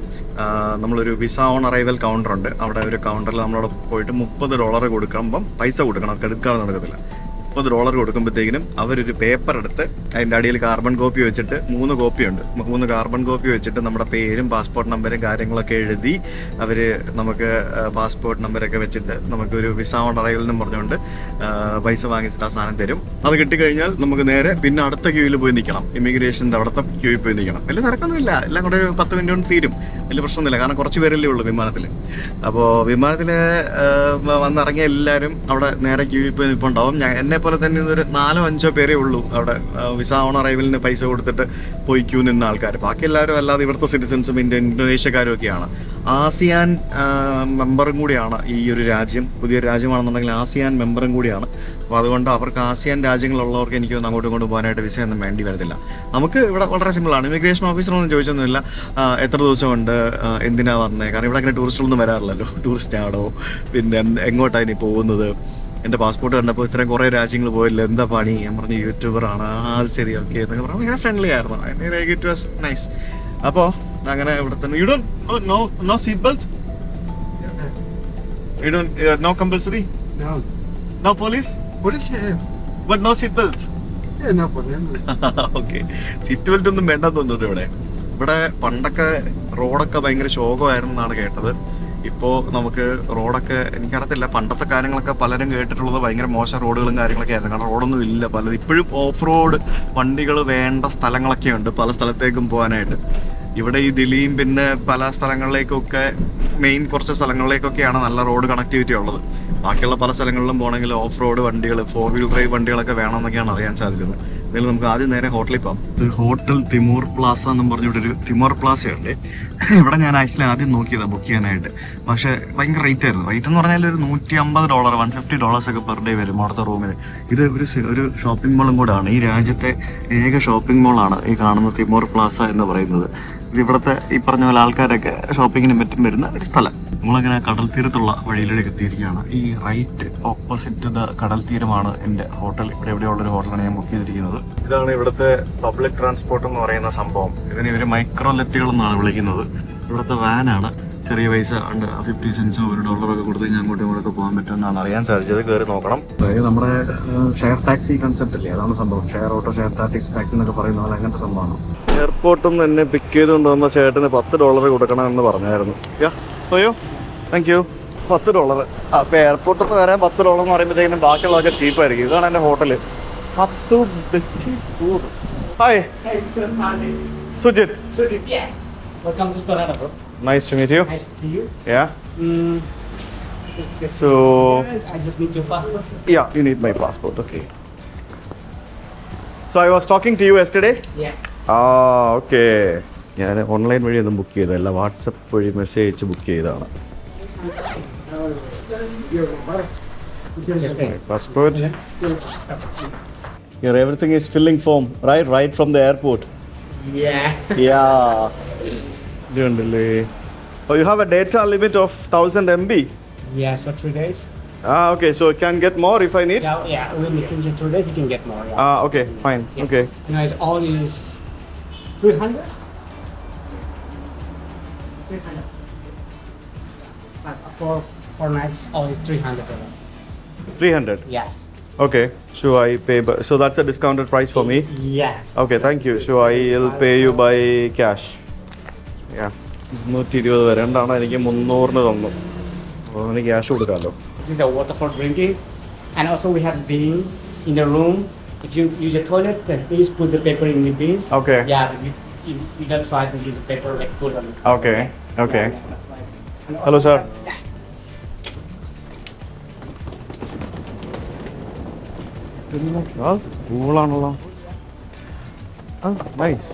നമ്മളൊരു വിസ ഓൺ അറൈവൽ കൗണ്ടറുണ്ട്. അവിടെ ഒരു കൗണ്ടറിൽ നമ്മളവിടെ പോയിട്ട് $30 കൊടുക്കുമ്പം പൈസ കൊടുക്കണം, ക്രെഡിറ്റ് കാർഡ് നടക്കത്തില്ല. $30 കൊടുക്കുമ്പോഴത്തേക്കിനും അവരൊരു പേപ്പർ എടുത്ത് അതിൻ്റെ അടിയിൽ കാർബൺ കോപ്പി വെച്ചിട്ട് 3 കോപ്പിയുണ്ട്. 3 കാർബൺ കോപ്പി വെച്ചിട്ട് നമ്മുടെ പേരും പാസ്പോർട്ട് നമ്പരും കാര്യങ്ങളൊക്കെ എഴുതി അവർ നമുക്ക് പാസ്പോർട്ട് നമ്പരൊക്കെ വെച്ചിട്ട് നമുക്കൊരു വിസ ഓൺ അറൈവലിനും പറഞ്ഞുകൊണ്ട് പൈസ വാങ്ങിച്ചിട്ട് ആ സാധനം തരും. അത് കിട്ടിക്കഴിഞ്ഞാൽ നമുക്ക് നേരെ പിന്നെ അടുത്ത ക്യൂവിൽ പോയി നിൽക്കണം. ഇമിഗ്രേഷൻ്റെ അവിടുത്തെ ക്യൂവിൽ പോയി നിൽക്കണം. വലിയ തിരക്കൊന്നുമില്ല, എല്ലാം കൂടെ ഒരു 10 മിനിറ്റ് കൊണ്ട് തീരും. വലിയ പ്രശ്നമൊന്നുമില്ല, കാരണം കുറച്ച് പേരല്ലേ ഉള്ളൂ വിമാനത്തിൽ. അപ്പോൾ വിമാനത്തിൽ വന്നിറങ്ങിയ എല്ലാവരും അവിടെ നേരെ ക്യൂവിൽ പോയി നിൽപ്പുണ്ടാവും. എന്നെ പോലെ തന്നെ ഒരു 4-5 പേരേ ഉള്ളൂ അവിടെ വിസ ഓൺ അറൈവലിന് പൈസ കൊടുത്തിട്ട് പോയി ക്യൂ നിന്ന ആൾക്കാർ. ബാക്കി എല്ലാവരും അല്ലാതെ ഇവിടുത്തെ സിറ്റിസൺസും ഇന്തോനേഷ്യക്കാരും ഒക്കെയാണ്. ആസിയാൻ മെമ്പറും കൂടിയാണ് ഈ ഒരു രാജ്യം. പുതിയൊരു രാജ്യമാണെന്നുണ്ടെങ്കിൽ ആസിയാൻ മെമ്പറും കൂടിയാണ്. അപ്പോൾ അതുകൊണ്ട് അവർക്ക് ആസിയാൻ രാജ്യങ്ങളുള്ളവർക്ക് എനിക്ക് അങ്ങോട്ടും ഇങ്ങോട്ടും പോകാനായിട്ട് വിസ ഒന്നും വേണ്ടി വരത്തില്ല. നമുക്ക് ഇവിടെ വളരെ സിമ്പിളാണ്. ഇമിഗ്രേഷൻ ഓഫീസറൊന്നും ചോദിച്ചൊന്നുമില്ല എത്ര ദിവസമുണ്ട്, എന്തിനാണ് വന്നത്. കാരണം ഇവിടെ അങ്ങനെ ടൂറിസ്റ്റുകളൊന്നും വരാറില്ലല്ലോ. ടൂറിസ്റ്റ് ആണോ, പിന്നെ എങ്ങോട്ടാണ് ഇനി പോകുന്നത്, എൻ്റെ പാസ്പോർട്ട് കണ്ടപ്പോൾ ഇത്രയും കുറേ രാജ്യങ്ങൾ പോയില്ല, എന്താ പണി. ഞാൻ പറഞ്ഞു യൂട്യൂബറാണ്. അത് ശരി, ഓക്കെ എന്നൊക്കെ പറഞ്ഞു. ഭയങ്കര ഫ്രണ്ട്ലി ആയിരുന്നു. It was nice. അപ്പോൾ അങ്ങനെ ഇവിടെ തന്നെ you don't know seat belt, you don't know compulsory, No. No police, Police have. But no seat belt. Yeah, no problem. Okay, seat belt ഒന്നും വേണ്ടെന്ന് തോന്നുന്നു. ഇവിടെ പണ്ടൊക്കെ റോഡൊക്കെ ഭയങ്കര ശോകമായിരുന്നെന്നാണ് കേട്ടത്. ഇപ്പോൾ നമുക്ക് റോഡൊക്കെ എനിക്കറിയത്തില്ല. പണ്ടത്തെ കാര്യങ്ങളൊക്കെ പലരും കേട്ടിട്ടുള്ളത് ഭയങ്കര മോശം റോഡുകളും കാര്യങ്ങളൊക്കെ ആയിരുന്നു. കാരണം റോഡൊന്നും ഇല്ല. പലത് ഇപ്പോഴും ഓഫ് റോഡ് വണ്ടികൾ വേണ്ട സ്ഥലങ്ങളൊക്കെ ഉണ്ട് പല സ്ഥലത്തേക്കും പോകാനായിട്ട്. ഇവിടെ ഈ ദില്ലിയും പിന്നെ പല സ്ഥലങ്ങളിലേക്കൊക്കെ മെയിൻ കുറച്ച് സ്ഥലങ്ങളിലേക്കൊക്കെയാണ് നല്ല റോഡ് കണക്ടിവിറ്റി ഉള്ളത്. ബാക്കിയുള്ള പല സ്ഥലങ്ങളിലും പോകണമെങ്കിൽ ഓഫ് റോഡ് വണ്ടികൾ, 4-wheel ഡ്രൈവ് വണ്ടികളൊക്കെ വേണമെന്നൊക്കെയാണ് അറിയാൻ സാധിച്ചത്. ഇതിൽ നമുക്ക് ആദ്യം നേരെ ഹോട്ടലിൽ പോകാം. ഇത് ഹോട്ടൽ തിമൂർ പ്ലാസ എന്നും പറഞ്ഞിട്ടൊരു തിമൂർ പ്ലാസയുണ്ട്. ഇവിടെ ഞാൻ ആക്ച്വലി ആദ്യം നോക്കിയതാണ് ബുക്ക് ചെയ്യാനായിട്ട്. പക്ഷേ ഭയങ്കര റേറ്റ് ആയിരുന്നു. റേറ്റ് എന്ന് പറഞ്ഞാൽ ഒരു $150, $150 ഒക്കെ പെർ ഡേ വരും അവിടുത്തെ റൂമിന്. ഇത് ഒരു ഷോപ്പിംഗ് മോളും കൂടെ ആണ്. ഈ രാജ്യത്തെ ഏക ഷോപ്പിംഗ് മോളാണ് ഈ കാണുന്ന തിമൂർ പ്ലാസ എന്ന് പറയുന്നത്. ഇത് ഇവിടുത്തെ ഈ പറഞ്ഞ പോലെ ആൾക്കാരൊക്കെ ഷോപ്പിങ്ങിനും മറ്റും വരുന്ന ഒരു സ്ഥലം. നമ്മളങ്ങനെ കടൽ തീരത്തുള്ള വഴിയിലേക്ക് എത്തിയിരിക്കുകയാണ്. ഈ റൈറ്റ് ഓപ്പോസിറ്റ് കടൽ തീരമാണ് എൻ്റെ ഹോട്ടൽ. ഇവിടെ എവിടെയുള്ളൊരു ഹോട്ടലാണ് ഞാൻ ബുക്ക് ചെയ്തിരിക്കുന്നത്. ഇതാണ് ഇവിടുത്തെ പബ്ലിക് ട്രാൻസ്പോർട്ട് എന്ന് പറയുന്ന സംഭവം. ഇതിന് ഇവർ മൈക്രോലെറ്റുകൾ എന്നാണ് വിളിക്കുന്നത്. ഇവിടുത്തെ വാനാണ്. ചെറിയ പൈസ ഉണ്ട്, 50 സെൻസോ $1 ഒക്കെ കൊടുത്ത് കഴിഞ്ഞാൽ അങ്ങോട്ടും ഇങ്ങോട്ടൊക്കെ പോകാൻ പറ്റുമെന്നാണ് അറിയാൻ സാധിച്ചത്. കയറി നോക്കണം. അതായത് നമ്മുടെ ഷെയർ ടാക്സി കൺസെപ്റ്റ് അല്ലേ, അതാണ് സംഭവം. ഷെയർ ഓട്ടോ, ഷെയർ ടാക്സി എന്നൊക്കെ പറയുന്ന പോലെ അങ്ങനത്തെ സംഭവമാണ്. എയർപോർട്ടിൽ നിന്ന് എന്നെ പിക്ക് ചെയ്തുകൊണ്ട് വന്ന ചേട്ടന് $10 കൊടുക്കണമെന്ന് പറഞ്ഞായിരുന്നു. Soyo thank you. $10. അപ്പോൾ എയർപോർട്ടിൽ നിന്ന് വരാൻ $10 എന്ന് പറയുമ്പോഴത്തേക്കും ബാക്കിയുള്ളതൊക്കെ ചീപ്പായിരിക്കും. ഇതാണ് എൻ്റെ hotel. Hi Sujith. Yeah. Welcome to Sparana, bro. Nice to meet you. Nice to see you. Yeah. So I just need your passport. yeah, you need my passport. Okay. So I was talking to you yesterday. Yeah. Okay. ഞാൻ online വഴി ഒന്നും book ചെയ്തതല്ല, WhatsApp വഴി message അയച്ച് book ചെയ്തതാണ്. Passport. Here everything is filling form, right from the airport. Yeah. Yeah. Generally. Oh, you have a data limit of 1000 MB. Yes, for 3 days. Okay, so I can get more if I need. Yeah. When you finish 2 days, you can get more. Yeah. Okay, fine. Yeah. Okay. Anyways, all is 300. 300. For nights, all is 300. 300. Yes. Okay. So I pay. So that's a discounted price for me. Yeah. Okay, thank you. So I'll pay you by cash. Yeah. 120 വരണ്ടാണ് എനിക്ക് 300 തന്നു. അപ്പോൾ എനിക്ക് cash കൊടുക്കാമല്ലോ. This is the water for drinking, and also we have bin in the room. If you use a toilet, then please put the paper in the bins. Okay. Yeah, you don't try to use the paper like put on. Okay. Okay. And also Hello, sir. Yeah. കൂളാണല്ലോ. Nice.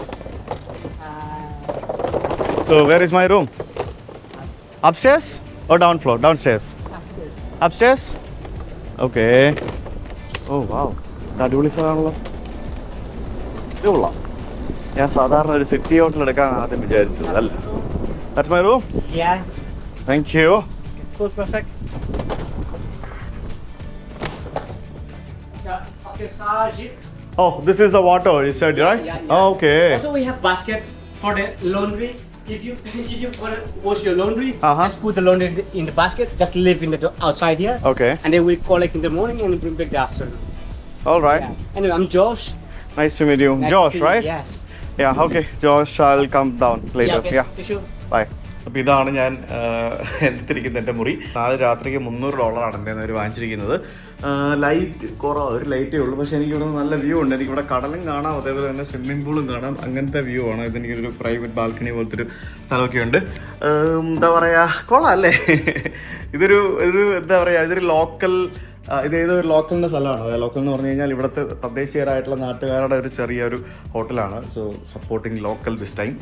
So where is my room? Upstairs or down floor? Downstairs. Upstairs? Okay. Oh wow. അടിപൊളി സ്ഥലമാണല്ലോ. ഇത് കൊള്ളാം. ഞാൻ സാധാരണ ഒരു city hotel എടുക്കാൻ ആദ്യം വിചാരിച്ചത് അല്ല. That's my room. Yeah. Thank you. Cool, perfect. Okay, Sajid. Oh, this is the water you said, right? Yeah. Oh, okay. Also, we have basket for the laundry. If you want to wash your laundry, just put the laundry in the basket. Just leave in the outside here. Okay. And then we collect in the morning and bring back the afternoon. All right. Yeah. Anyway, I'm Josh. Nice to meet you. Nice Josh, to see you. right? Yes. Yeah, okay. Josh, I'll come down later. Okay. Yeah. Sure. Bye. അപ്പോൾ ഇതാണ് ഞാൻ എടുത്തിരിക്കുന്ന എൻ്റെ മുറി. 4 രാത്രിക്ക് $300 എൻ്റെ ഒരു വാങ്ങിച്ചിരിക്കുന്നത്. Light കുറവ്, ഒരു ലൈറ്റേ ഉള്ളൂ. പക്ഷേ എനിക്കിവിടെ നല്ല വ്യൂ ഉണ്ട്. എനിക്കിവിടെ കടലും കാണാം, അതേപോലെ തന്നെ സ്വിമ്മിംഗ് പൂളും കാണാം. അങ്ങനത്തെ വ്യൂ ആണ്. ഇതെനിക്കൊരു പ്രൈവറ്റ് ബാൽക്കണി പോലത്തെ ഒരു സ്ഥലമൊക്കെ ഉണ്ട്. എന്താ പറയുക, കൊള്ളാം അല്ലേ? ഇതൊരു എന്താ പറയുക, ഇതൊരു ലോക്കൽ, ഇതേതോ ഒരു ലോക്കലിൻ്റെ സ്ഥലമാണ്. അതായത് ലോക്കൽ എന്ന് പറഞ്ഞു കഴിഞ്ഞാൽ ഇവിടുത്തെ തദ്ദേശീയരായിട്ടുള്ള നാട്ടുകാരുടെ ഒരു ചെറിയൊരു ഹോട്ടലാണ്. So supporting local this time.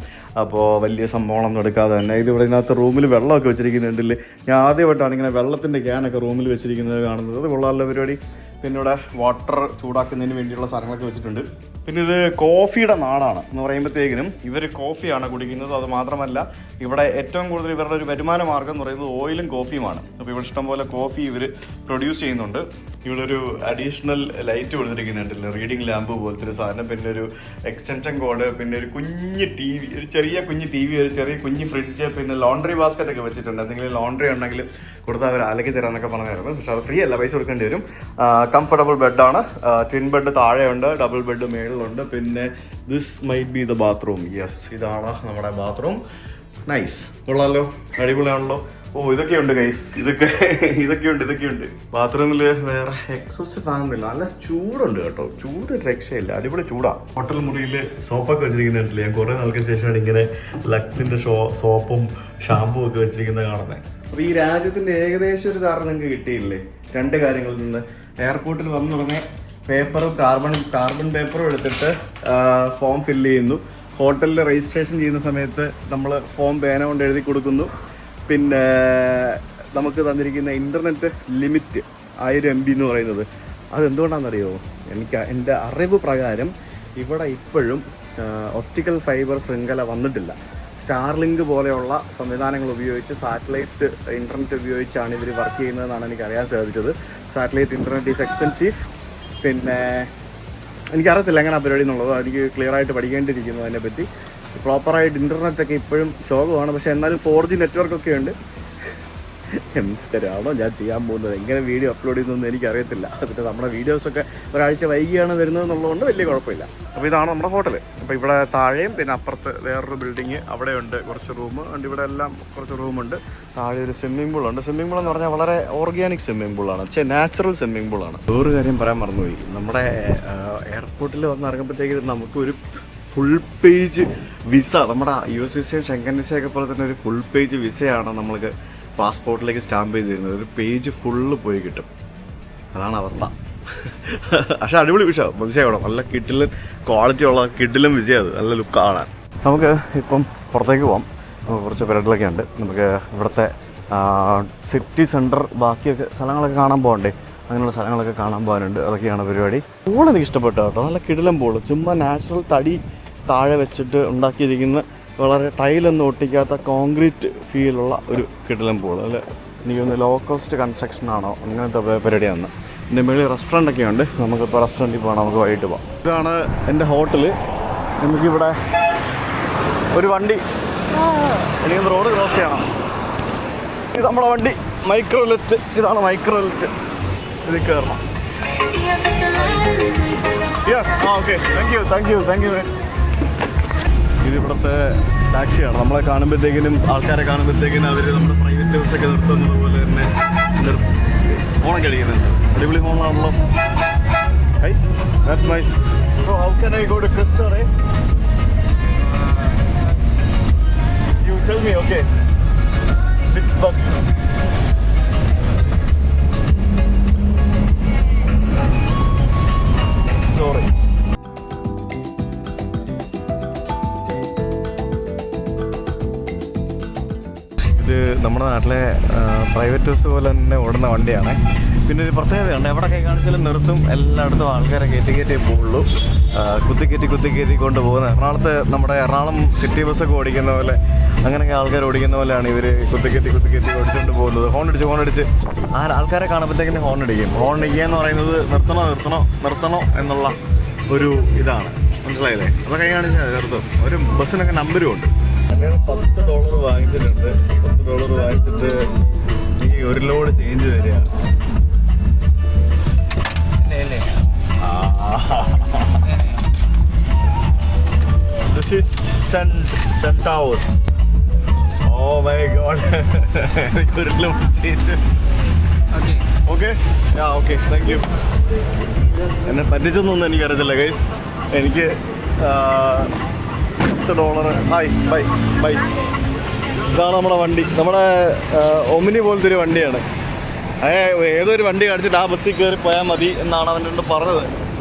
അപ്പോൾ വലിയ സംഭവങ്ങളൊന്നും എടുക്കാതെ തന്നെ ഇതിവിടെ ഇതിനകത്ത് റൂമിൽ വെള്ളമൊക്കെ വെച്ചിരിക്കുന്നുണ്ടല്ലേ. ഞാൻ ആദ്യമായിട്ടാണ് ഇങ്ങനെ വെള്ളത്തിൻ്റെ ക്യാനൊക്കെ റൂമിൽ വെച്ചിരിക്കുന്നത് കാണുന്നത്. അത് കൊള്ളാനുള്ള പരിപാടി. പിന്നെ ഇവിടെ വാട്ടർ ചൂടാക്കുന്നതിന് വേണ്ടിയുള്ള സാധനങ്ങളൊക്കെ വെച്ചിട്ടുണ്ട്. പിന്നെ ഇത് കോഫിയുടെ നാടാണ് എന്ന് പറയുമ്പോഴത്തേക്കിനും ഇവർ കോഫിയാണ് കുടിക്കുന്നത്. അത് മാത്രമല്ല ഇവിടെ ഏറ്റവും കൂടുതൽ ഇവരുടെ ഒരു വരുമാന മാർഗ്ഗം എന്ന് പറയുന്നത് ഓയിലും കോഫിയുമാണ്. അപ്പോൾ ഇവിടെ ഇഷ്ടംപോലെ കോഫി ഇവർ പ്രൊഡ്യൂസ് ചെയ്യുന്നുണ്ട്. ഇവിടെ ഒരു അഡീഷണൽ ലൈറ്റ് കൊടുത്തിരിക്കുന്നുണ്ടല്ലോ, റീഡിംഗ് ലാമ്പ് പോലത്തെ ഒരു സാധനം. പിന്നെ ഒരു എക്സ്റ്റൻഷൻ കോഡ്, പിന്നെ ഒരു കുഞ്ഞ് ടി വി, ഒരു ചെറിയ കുഞ്ഞ് ടി വി, ഒരു ചെറിയ കുഞ്ഞ് ഫ്രിഡ്ജ്, പിന്നെ ലോണ്ടറി ബാസ്ക്കറ്റ് ഒക്കെ വെച്ചിട്ടുണ്ട്. എന്തെങ്കിലും ലോണ്ടറി ഉണ്ടെങ്കിൽ കൊടുത്താൽ അവർ അലക്കി തരാമെന്നൊക്കെ പറഞ്ഞായിരുന്നു. പക്ഷേ അത് ഫ്രീ അല്ല, പൈസ കൊടുക്കേണ്ടി വരും. കംഫർട്ടബിൾ ബെഡാണ്. ട്വിൻ ബെഡ് താഴെയുണ്ട്, ഡബിൾ ബെഡ് മേളിലുണ്ട്. പിന്നെ this might be the bathroom. Yes, ഇതാണ് നമ്മുടെ ബാത്റൂം. നൈസ്, കൊള്ളാമല്ലോ, അടിപൊളിയാണല്ലോ. ഓ ഇതൊക്കെയുണ്ട് ഗൈസ്, ഇതൊക്കെയുണ്ട്. ബാത്റൂമിൽ വേറെ എക്സോസ്റ്റ് ഫാനൊന്നുമില്ല. നല്ല ചൂടുണ്ട് കേട്ടോ, ചൂട് രക്ഷയില്ല, അടിപൊളി ചൂടാ. ഹോട്ടൽ മുറിയിൽ സോപ്പൊക്കെ വെച്ചിരിക്കുന്നുണ്ടല്ലേ, ഞാൻ കുറേ നാൾക്ക് ശേഷമാണ് ഇങ്ങനെ ലക്സിന്റെ സോപ്പും ഷാമ്പും ഒക്കെ വെച്ചിരിക്കുന്നത് കാണുന്നത്. അപ്പോൾ ഈ രാജ്യത്തിന്റെ ഏകദേശം ഒരു ധാരണ നിങ്ങൾക്ക് കിട്ടിയില്ലേ 2 കാര്യങ്ങളിൽ നിന്ന്. എയർപോർട്ടിൽ വന്നുടനെ പേപ്പറും കാർബൺ പേപ്പറും എടുത്തിട്ട് ഫോം ഫില്ല് ചെയ്യുന്നു. ഹോട്ടലിൽ രജിസ്ട്രേഷൻ ചെയ്യുന്ന സമയത്ത് നമ്മൾ ഫോം പേന കൊണ്ട് എഴുതി കൊടുക്കുന്നു. പിന്നെ നമുക്ക് തന്നിരിക്കുന്ന ഇൻ്റർനെറ്റ് ലിമിറ്റ് 1000 MB എന്ന് പറയുന്നത് അതെന്തുകൊണ്ടാണെന്നറിയോ? എൻ്റെ അറിവ് പ്രകാരം ഇവിടെ ഇപ്പോഴും ഒപ്റ്റിക്കൽ ഫൈബർ ശൃംഖല വന്നിട്ടില്ല. സ്റ്റാർലിങ്ക് പോലെയുള്ള സംവിധാനങ്ങൾ ഉപയോഗിച്ച് സാറ്റലൈറ്റ് ഇൻ്റർനെറ്റ് ഉപയോഗിച്ചാണ് ഇവർ വർക്ക് ചെയ്യുന്നതെന്നാണ് എനിക്കറിയാൻ സാധിച്ചത്. Satellite internet is expensive. പിന്നെ എനിക്കറിയത്തില്ല എങ്ങനെ പരിപാടി എന്നുള്ളത്, എനിക്ക് ക്ലിയർ ആയിട്ട് പഠിക്കേണ്ടിയിരിക്കുന്നു അതിനെപ്പറ്റി. പ്രോപ്പറായിട്ട് ഇൻ്റർനെറ്റൊക്കെ ഇപ്പോഴും ശോകമാണ്, പക്ഷേ എന്നാലും 4G നെറ്റ്വർക്കൊക്കെ ഉണ്ട്. എന്തരാണോ ഞാൻ ചെയ്യാൻ പോകുന്നത്, എങ്ങനെ വീഡിയോ അപ്ലോഡ് ചെയ്യുന്നതെന്ന് എനിക്കറിയത്തില്ല. അതിൻ്റെ നമ്മുടെ വീഡിയോസൊക്കെ ഒരാഴ്ച വൈകിയാണ് വരുന്നത് എന്നുള്ളതുകൊണ്ട് വലിയ കുഴപ്പമില്ല. അപ്പോൾ ഇതാണ് നമ്മുടെ ഹോട്ടൽ. അപ്പോൾ ഇവിടെ താഴെയും പിന്നെ അപ്പുറത്ത് വേറൊരു ബിൽഡിങ് അവിടെയുണ്ട് കുറച്ച് റൂം ഉണ്ട്. ഇവിടെ എല്ലാം കുറച്ച് റൂമുണ്ട്. താഴെ ഒരു സ്വിമ്മിംഗ് പൂളുണ്ട്. സ്വിമ്മിംഗ് പൂൾ എന്ന് പറഞ്ഞാൽ വളരെ ഓർഗാനിക് സ്വിമ്മിംഗ് പൂളാണ്, നാച്ചുറൽ സ്വിമ്മിംഗ് പൂളാണ്. വേറൊരു കാര്യം പറയാൻ മറന്നുപോയി. നമ്മുടെ എയർപോർട്ടിൽ വന്ന് ഇറങ്ങുമ്പോഴത്തേക്ക് നമുക്കൊരു ഫുൾ പേജ് വിസ, നമ്മുടെ US വിസയും ഷെങ്കൻ വിസയൊക്കെ പോലെ തന്നെ ഒരു ഫുൾ പേജ് വിസയാണ് നമ്മൾക്ക് പാസ്പോർട്ടിലേക്ക് സ്റ്റാമ്പ് ചെയ്ത് തരുന്നത്. ഒരു പേജ് ഫുള്ള് പോയി കിട്ടും. അതാണ് അവസ്ഥ. പക്ഷേ അടിപൊളി വിസയാണ്, നല്ല കിഡിലും ക്വാളിറ്റി ഉള്ള കിഡിലും വിസ. അത് നല്ല ലുക്കാണ്. നമുക്ക് ഇപ്പം പുറത്തേക്ക് പോകാം. കുറച്ച് പരിപാടികളൊക്കെ ഉണ്ട്. നമുക്ക് ഇവിടുത്തെ സിറ്റി സെൻറ്റർ ബാക്കിയൊക്കെ സ്ഥലങ്ങളൊക്കെ കാണാൻ പോകണ്ടേ, അങ്ങനെയുള്ള സ്ഥലങ്ങളൊക്കെ കാണാൻ പോകാനുണ്ട്. അതൊക്കെയാണ് പരിപാടി. പൂൾ എനിക്ക് ഇഷ്ടപ്പെട്ടു കേട്ടോ, നല്ല കിടിലം പൂള്. ചുമ്മാ നാച്ചുറൽ തടി താഴെ വെച്ചിട്ട് ഉണ്ടാക്കിയിരിക്കുന്ന വളരെ ടൈലൊന്നും ഒട്ടിക്കാത്ത കോൺക്രീറ്റ് ഫീലുള്ള ഒരു കിടിലം പൂള്. അല്ല എനിക്കൊന്ന് ലോ കോസ്റ്റ് കൺസ്ട്രക്ഷനാണോ അങ്ങനത്തെ പരിപാടിയാണ്. എൻ്റെ മേളിൽ റെസ്റ്റോറൻ്റ് ഒക്കെ ഉണ്ട്. നമുക്കിപ്പോൾ റെസ്റ്റോറൻറ്റിൽ പോകണം, നമുക്ക് വൈകിട്ട് പോകാം. ഇതാണ് എൻ്റെ ഹോട്ടല്. നമുക്കിവിടെ ഒരു വണ്ടി, എനിക്കൊന്ന് റോഡ് ക്രോസ് ചെയ്യണം. ഇത് നമ്മുടെ വണ്ടി മൈക്രോലെറ്റ്. ഇതാണ് മൈക്രോലെറ്റ്. ഇതിൽ കയറണം. Okay, thank you. ഇതിവിടുത്തെ ടാക്സിയാണ്. നമ്മളെ കാണുമ്പോഴത്തേക്കിനും ആൾക്കാരെ കാണുമ്പോഴത്തേക്കിനും അവർ നമ്മുടെ പ്രൈവറ്റ് ബസ്സൊക്കെ നിർത്തുന്നത് പോലെ തന്നെ ഓണം കഴിക്കുന്നുണ്ട്. അടിപൊളി ഹോണാണല്ലോ. Hi, that's nice. How can I go to Cristo? You tell me. Okay, which bus? Story. ഇത് നമ്മുടെ നാട്ടിലെ പ്രൈവറ്റ് ബസ് പോലെ തന്നെ ഓടുന്ന വണ്ടിയാണ്. പിന്നെ ഒരു പ്രത്യേകതയുണ്ട്, എവിടെയൊക്കെ കാണിച്ചാലും നിർത്തും. എല്ലായിടത്തും ആൾക്കാരെ കയറ്റി പോകുള്ളൂ. കുത്തിക്കയറ്റി കൊണ്ടുപോകുന്നത്. എറണാകുളത്ത് നമ്മുടെ എറണാകുളം സിറ്റി ബസ്സൊക്കെ ഓടിക്കുന്ന പോലെ അങ്ങനെയൊക്കെ ആൾക്കാർ ഓടിക്കുന്ന പോലെയാണ് ഇവർ കുത്തിക്കയറ്റി ഓടിച്ചുകൊണ്ട് പോകുന്നത്. ഹോൺ അടിച്ച് ആൾക്കാരെ കാണുമ്പോഴത്തേക്കിന് ഹോൺ അടിക്കും. ഹോൺ അടിക്കുക എന്ന് പറയുന്നത് നിർത്തണോ എന്നുള്ള ഒരു ഇതാണ്. മനസ്സിലായില്ലേ? അതൊക്കെ കാണിച്ചാൽ നിർത്തും. ഒരു ബസ്സിനൊക്കെ നമ്പരും ഉണ്ട്. $10 വാങ്ങിച്ചിട്ടുണ്ട്. $10 വാങ്ങിച്ചിട്ട് എനിക്ക് ഒരു ലോഡ് ചേഞ്ച് തരിക. This is Centavos. Oh my god. എനിക്ക് ഒരു load change. Okay, thank you. എന്നെ പറ്റിച്ചൊന്നും എനിക്കറിയത്തില്ല ഗൈസ്. എനിക്ക് $10. Hi, bye. ഇതാണ് നമ്മുടെ വണ്ടി. നമ്മുടെ ഒമിനി പോലത്തെ ഒരു വണ്ടിയാണ്. ഏതൊരു വണ്ടി കാണിച്ചിട്ട് ആ ബസ്സിൽ കയറി പോയാൽ മതി എന്നാണ് അവനോട് പറഞ്ഞത്.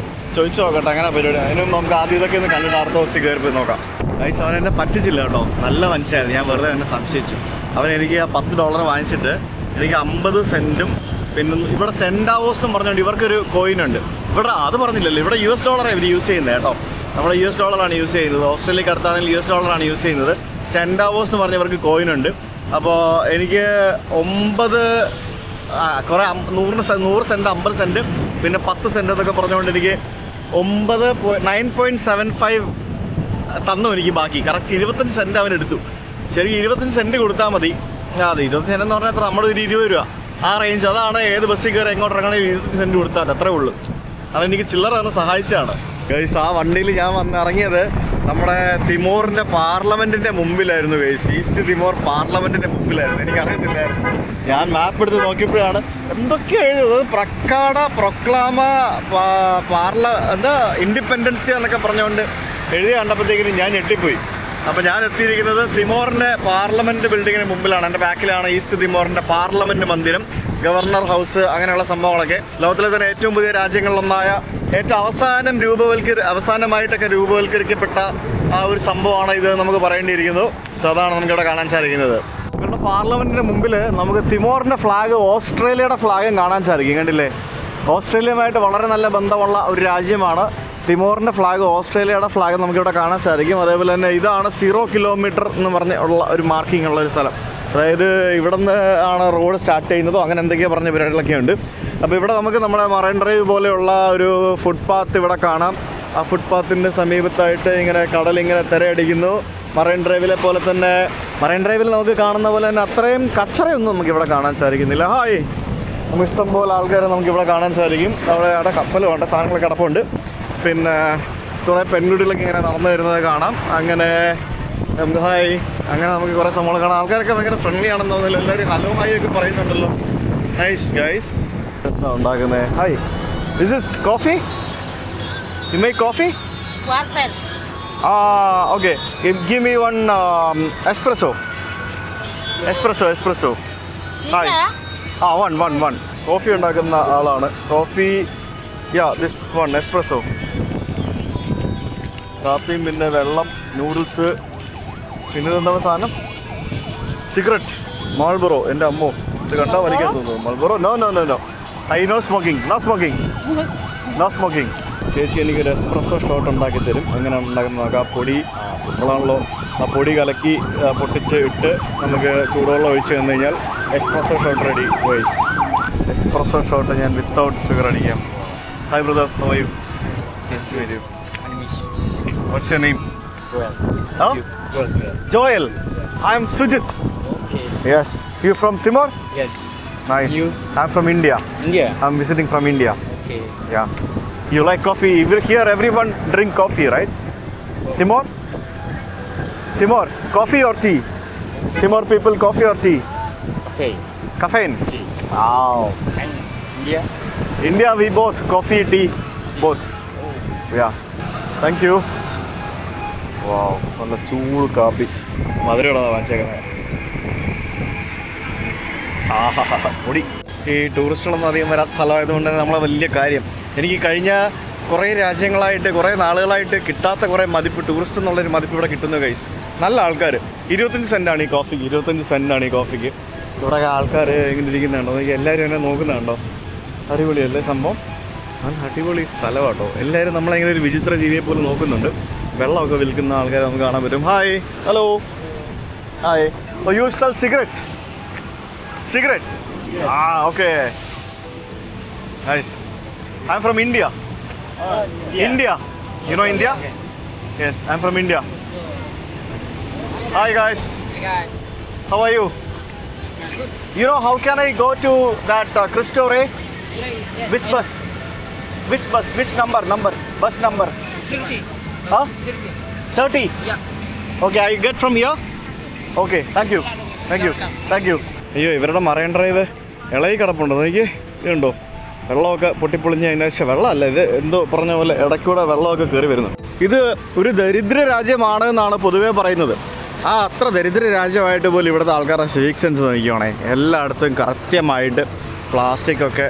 ചോദിച്ചു നോക്കട്ടെ അങ്ങനെ പരിപാടി. അതിനും നമുക്ക് ആദ്യം ഇതൊക്കെ ഒന്ന് കണ്ടിട്ട് അടുത്ത ബസ്സിൽ കയറി പോയി നോക്കാം. ഗൈസ്, അവൻ എന്നെ പറ്റിച്ചില്ല കേട്ടോ, നല്ല മനുഷ്യനായിരുന്നു. ഞാൻ വെറുതെ എന്നെ സംശയിച്ചു. അവൻ എനിക്ക് ആ $10 വാങ്ങിച്ചിട്ട് എനിക്ക് 50 സെൻറ്റും പിന്നെ ഇവിടെ സെൻറ്റാവോസ് എന്ന് പറഞ്ഞുകൊണ്ട് ഇവർക്കൊരു കോയിനുണ്ട്. ഇവിടെ അത് പറഞ്ഞില്ലല്ലോ, ഇവിടെ $, ഇവർ യൂസ് ചെയ്യുന്നത് കേട്ടോ. നമ്മുടെ $, യൂസ് ചെയ്യുന്നത്. ഓസ്ട്രേലിയക്ക് അടുത്താണെങ്കിൽ $, യൂസ് ചെയ്യുന്നത്. സെൻറ്റാവോസ് എന്ന് പറഞ്ഞവർക്ക് കോയിനുണ്ട്. അപ്പോൾ എനിക്ക് 100 സെൻറ്റ് 50 സെൻറ്റ് പിന്നെ 10 സെൻറ്റ് എന്നൊക്കെ പറഞ്ഞുകൊണ്ട് എനിക്ക് 9.75 തന്നു എനിക്ക്. ബാക്കി കറക്റ്റ് 25 സെൻറ്റ് അവൻ എടുത്തു. ശരിക്കും 25 സെൻറ്റ് കൊടുത്താൽ മതി. അതെ, 25 സെൻറ്റ് എന്ന് പറഞ്ഞാൽ എത്ര, നമ്മുടെ ഒരു 20 രൂപ ആ റേഞ്ച്. അതാണ് ഏത് ബസ്സിൽ കയറി എങ്ങോട്ട് ഇറങ്ങണമെങ്കിൽ 25 സെൻറ്റ് കൊടുത്താൽ അത്രേ ഉള്ളൂ. അവൻ എനിക്ക് ചില്ലറ തന്നെ സഹായിച്ചാണ് ഗൈസ്. ആ വണ്ടിയിൽ ഞാൻ വന്ന് ഇറങ്ങിയത് നമ്മുടെ തിമോറിന്റെ പാർലമെന്റിന്റെ മുമ്പിലായിരുന്നു ഗൈസ്. ഈസ്റ്റ് തിമോർ പാർലമെന്റിന്റെ മുമ്പിലായിരുന്നു. എനിക്കറിയത്തില്ലായിരുന്നു. ഞാൻ മാപ്പ് എടുത്ത് നോക്കിയപ്പോഴാണ് എന്തൊക്കെയാ എഴുതുന്നത്. പ്രക്കാട പ്രൊക്ലാമ എന്താ ഇൻഡിപെൻഡൻസി എന്നൊക്കെ പറഞ്ഞുകൊണ്ട് എഴുതി കണ്ടപ്പോഴത്തേക്കിനും ഞാൻ ഞെട്ടിപ്പോയി. അപ്പോൾ ഞാൻ എത്തിയിരിക്കുന്നത് തിമോറിൻ്റെ പാർലമെൻറ്റ് ബിൽഡിങ്ങിന് മുമ്പിലാണ്. എൻ്റെ ബാക്കിലാണ് ഈസ്റ്റ് തിമോറിൻ്റെ പാർലമെൻറ്റ് മന്ദിരം, ഗവർണർ ഹൗസ്, അങ്ങനെയുള്ള സംഭവങ്ങളൊക്കെ. ലോകത്തിലെ തന്നെ ഏറ്റവും പുതിയ രാജ്യങ്ങളിലൊന്നായ ഏറ്റവും അവസാനമായിട്ടൊക്കെ രൂപവൽക്കരിക്കപ്പെട്ട ആ ഒരു സംഭവമാണ് ഇത് നമുക്ക് പറയേണ്ടിയിരിക്കുന്നു. സോ അതാണ് നമുക്കിവിടെ കാണാൻ സാധിക്കുന്നത്. ഇവരുടെ പാർലമെൻറ്റിന് മുമ്പിൽ നമുക്ക് തിമോറിൻ്റെ ഫ്ലാഗ്, ഓസ്ട്രേലിയയുടെ ഫ്ലാഗും കാണാൻ സാധിക്കും. കണ്ടില്ലേ? ഓസ്ട്രേലിയയുമായിട്ട് വളരെ നല്ല ബന്ധമുള്ള ഒരു രാജ്യമാണ് തിമോറിൻ്റെ ഫ്ലാഗ്. ഓസ്ട്രേലിയയുടെ ഫ്ലാഗ് നമുക്കിവിടെ കാണാൻ സാധിക്കും. അതേപോലെ തന്നെ ഇതാണ് 0 കിലോമീറ്റർ എന്ന് ഉള്ള ഒരു മാർക്കിംഗ് ഉള്ള ഒരു സ്ഥലം. അതായത് ഇവിടെ നിന്ന് ആണ് റോഡ് സ്റ്റാർട്ട് ചെയ്യുന്നതോ അങ്ങനെ എന്തൊക്കെയോ പറഞ്ഞ പരിപാടികളൊക്കെ ഉണ്ട്. അപ്പോൾ ഇവിടെ നമുക്ക് നമ്മുടെ മറൈൻ ഡ്രൈവ് പോലെയുള്ള ഒരു ഫുട്പാത്ത് ഇവിടെ കാണാം. ആ ഫുട്പാത്തിൻ്റെ സമീപത്തായിട്ട് ഇങ്ങനെ കടലിങ്ങനെ തിരയടിക്കുന്നു. മറൈൻ ഡ്രൈവിലെ പോലെ തന്നെ, മറൈൻ ഡ്രൈവിൽ നമുക്ക് കാണുന്ന പോലെ തന്നെ അത്രയും കച്ചറയൊന്നും നമുക്കിവിടെ കാണാൻ സാധിക്കുന്നില്ല. ഹായ്, നമുക്ക് ഇഷ്ടം പോലെ ആൾക്കാരെ നമുക്കിവിടെ കാണാൻ സാധിക്കും. അവിടെ കപ്പലും ഉണ്ട്, സാധനങ്ങൾ കിടപ്പുണ്ട്. പിന്നെ കുറേ പെൺകുട്ടികളൊക്കെ ഇങ്ങനെ നടന്നു വരുന്നത് കാണാം. അങ്ങനെ ഹായ്, അങ്ങനെ നമുക്ക് കുറേ സംഭവങ്ങൾ കാണാം. ആൾക്കാരൊക്കെ ഭയങ്കര ഫ്രണ്ട്ലി ആണെന്ന് തോന്നുന്നില്ല. എല്ലാവരും ഹലോ ഹായ് ഒക്കെ പറയുന്നുണ്ടല്ലോ. Nice guys. എന്താ ഉണ്ടാക്കുന്നത്? Hi, this is coffee. You make coffee? Water. Okay. Give me one espresso. Espresso. Hi. One. Coffee ഉണ്ടാക്കുന്ന ആളാണ്. Coffee, this one espresso. കാപ്പിയും പിന്നെ വെള്ളം, നൂഡിൽസ്, പിന്നെ ഇതെന്താണ് സാധനം? Cigarette, Marlboro. എൻ്റെ അമ്മോ, ഇത് കണ്ടാൽ വലിക്കാൻ തോന്നുന്നു. മാൾബറോ? നോ. No smoking. ചേച്ചി എനിക്കൊരു എസ്പ്രസോ ഷോട്ട് ഉണ്ടാക്കി തരും. എങ്ങനെ ഉണ്ടാക്കുന്നത് നോക്കാം. ആ പൊടി നമ്മളാണല്ലോ, ആ പൊടി കലക്കി പൊട്ടിച്ച് ഇട്ട് നമുക്ക് ചൂടുവെള്ളം ഒഴിച്ച് തന്നു കഴിഞ്ഞാൽ എസ്പ്രസോ ഷോട്ട് റെഡി. വോയിസ് എസ്പ്രസോ ഷോട്ട് ഞാൻ വിത്തൗട്ട് ഷുഗർ അടിക്കാം. Hi brother, how are you? What's your name? Joel. I am Sujit. Okay. Yes. You from Timor? Yes. Nice. You? I'm from India. India. I'm visiting from India. Okay. Yeah. You like coffee? Here everyone drink coffee, right? Timor? Coffee or tea? Timor people, coffee or tea? Okay. Caffeine? See. Wow. And India? India we both, coffee, tea, both. Yeah. Thank you. Wow, നല്ല ചൂട് കാപ്പി. മധുരമുള്ളതാണ് വാങ്ങിച്ചേക്കുന്നത്. പൊടി. ഈ ടൂറിസ്റ്റുകളൊന്നും അധികം വരാത്ത സ്ഥലമായതുകൊണ്ട് തന്നെ നമ്മളെ വലിയ കാര്യം. എനിക്ക് കഴിഞ്ഞ കുറേ രാജ്യങ്ങളായിട്ട്, കുറേ നാളുകളായിട്ട് കിട്ടാത്ത കുറേ മതിപ്പ്, ടൂറിസ്റ്റ് എന്നുള്ളൊരു മതിപ്പ് ഇവിടെ കിട്ടുന്ന ഗൈസ്. നല്ല ആൾക്കാർ. 25 സെൻറ്റാണ് ഈ കോഫിക്ക്. 25 സെൻറ്റാണ് ഈ കോഫിക്ക്. ഇവിടെ ആൾക്കാർ ഇങ്ങനെ ഇരിക്കുന്നുണ്ടോ? എല്ലാവരും എന്നെ നോക്കുന്നുണ്ടോ? അടിപൊളിയല്ലേ സംഭവം? നല്ല അടിപൊളി സ്ഥലമാട്ടോ. എല്ലാവരും നമ്മളെങ്ങനെ ഒരു വിചിത്ര ജീവിയെ പോലെ നോക്കുന്നുണ്ട്. വെള്ളമൊക്കെ വിൽക്കുന്ന ആൾക്കാരെ നമുക്ക് കാണാൻ പറ്റും. Hi, hello, hi. Oh, you sell cigarette? Okay, nice. I'm from India. India. You know India? Yes, I'm from India. Hi guys. How are you? You know how can I go to that Cristo Rey? Which bus? Which number? Bus number? 30. Huh? 30? Yeah. Okay, I get from here? Okay, thank you. അയ്യോ, ഇവരുടെ marine drive ഇളകി കിടപ്പുണ്ടോ? എനിക്ക് ഇതുണ്ടോ? വെള്ളമൊക്കെ പൊട്ടിപ്പൊളിഞ്ഞ് അതിന് ശേഷം വെള്ളമല്ല, ഇത് എന്തോ പറഞ്ഞ പോലെ ഇടയ്ക്കൂടെ വെള്ളമൊക്കെ കയറി വരുന്നു. ഇത് ഒരു ദരിദ്ര രാജ്യമാണ് എന്നാണ് പൊതുവേ പറയുന്നത്. അത്ര ദരിദ്ര രാജ്യമായിട്ട് പോലും ഇവിടുത്തെ ആൾക്കാരുടെ സിവിക് സെൻസ് നോക്കിക്കോണേ. എല്ലായിടത്തും കൃത്യമായിട്ട് പ്ലാസ്റ്റിക്കൊക്കെ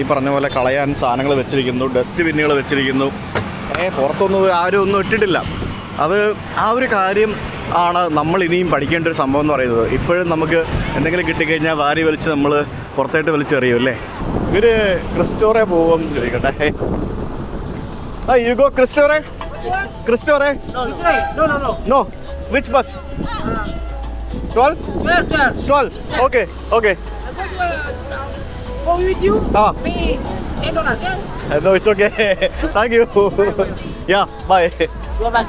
ഈ പറഞ്ഞ പോലെ കളയാൻ സാധനങ്ങൾ വെച്ചിരിക്കുന്നു, ഡസ്റ്റ് ബിന്നുകൾ വെച്ചിരിക്കുന്നു. പുറത്തൊന്നും ആരും ഒന്നും ഇട്ടിട്ടില്ല. അത് ആ ഒരു കാര്യം ആണ് നമ്മൾ ഇനിയും പഠിക്കേണ്ട ഒരു സംഭവം എന്ന് പറയുന്നത്. ഇപ്പോഴും നമുക്ക് എന്തെങ്കിലും കിട്ടിക്കഴിഞ്ഞാൽ വാരി വലിച്ച് നമ്മൾ പുറത്തായിട്ട് വലിച്ചെറിയും അല്ലേ. ഇവർ ക്രിസ്റ്റോറെ പോകും ചോദിക്കട്ടെ. യു ഗോ ക്രിസ്റ്റോറെ? No. Which bus? 12? 12. Okay. Go with you? Me. No, it's okay. Thank you. Yeah, bye. Go back.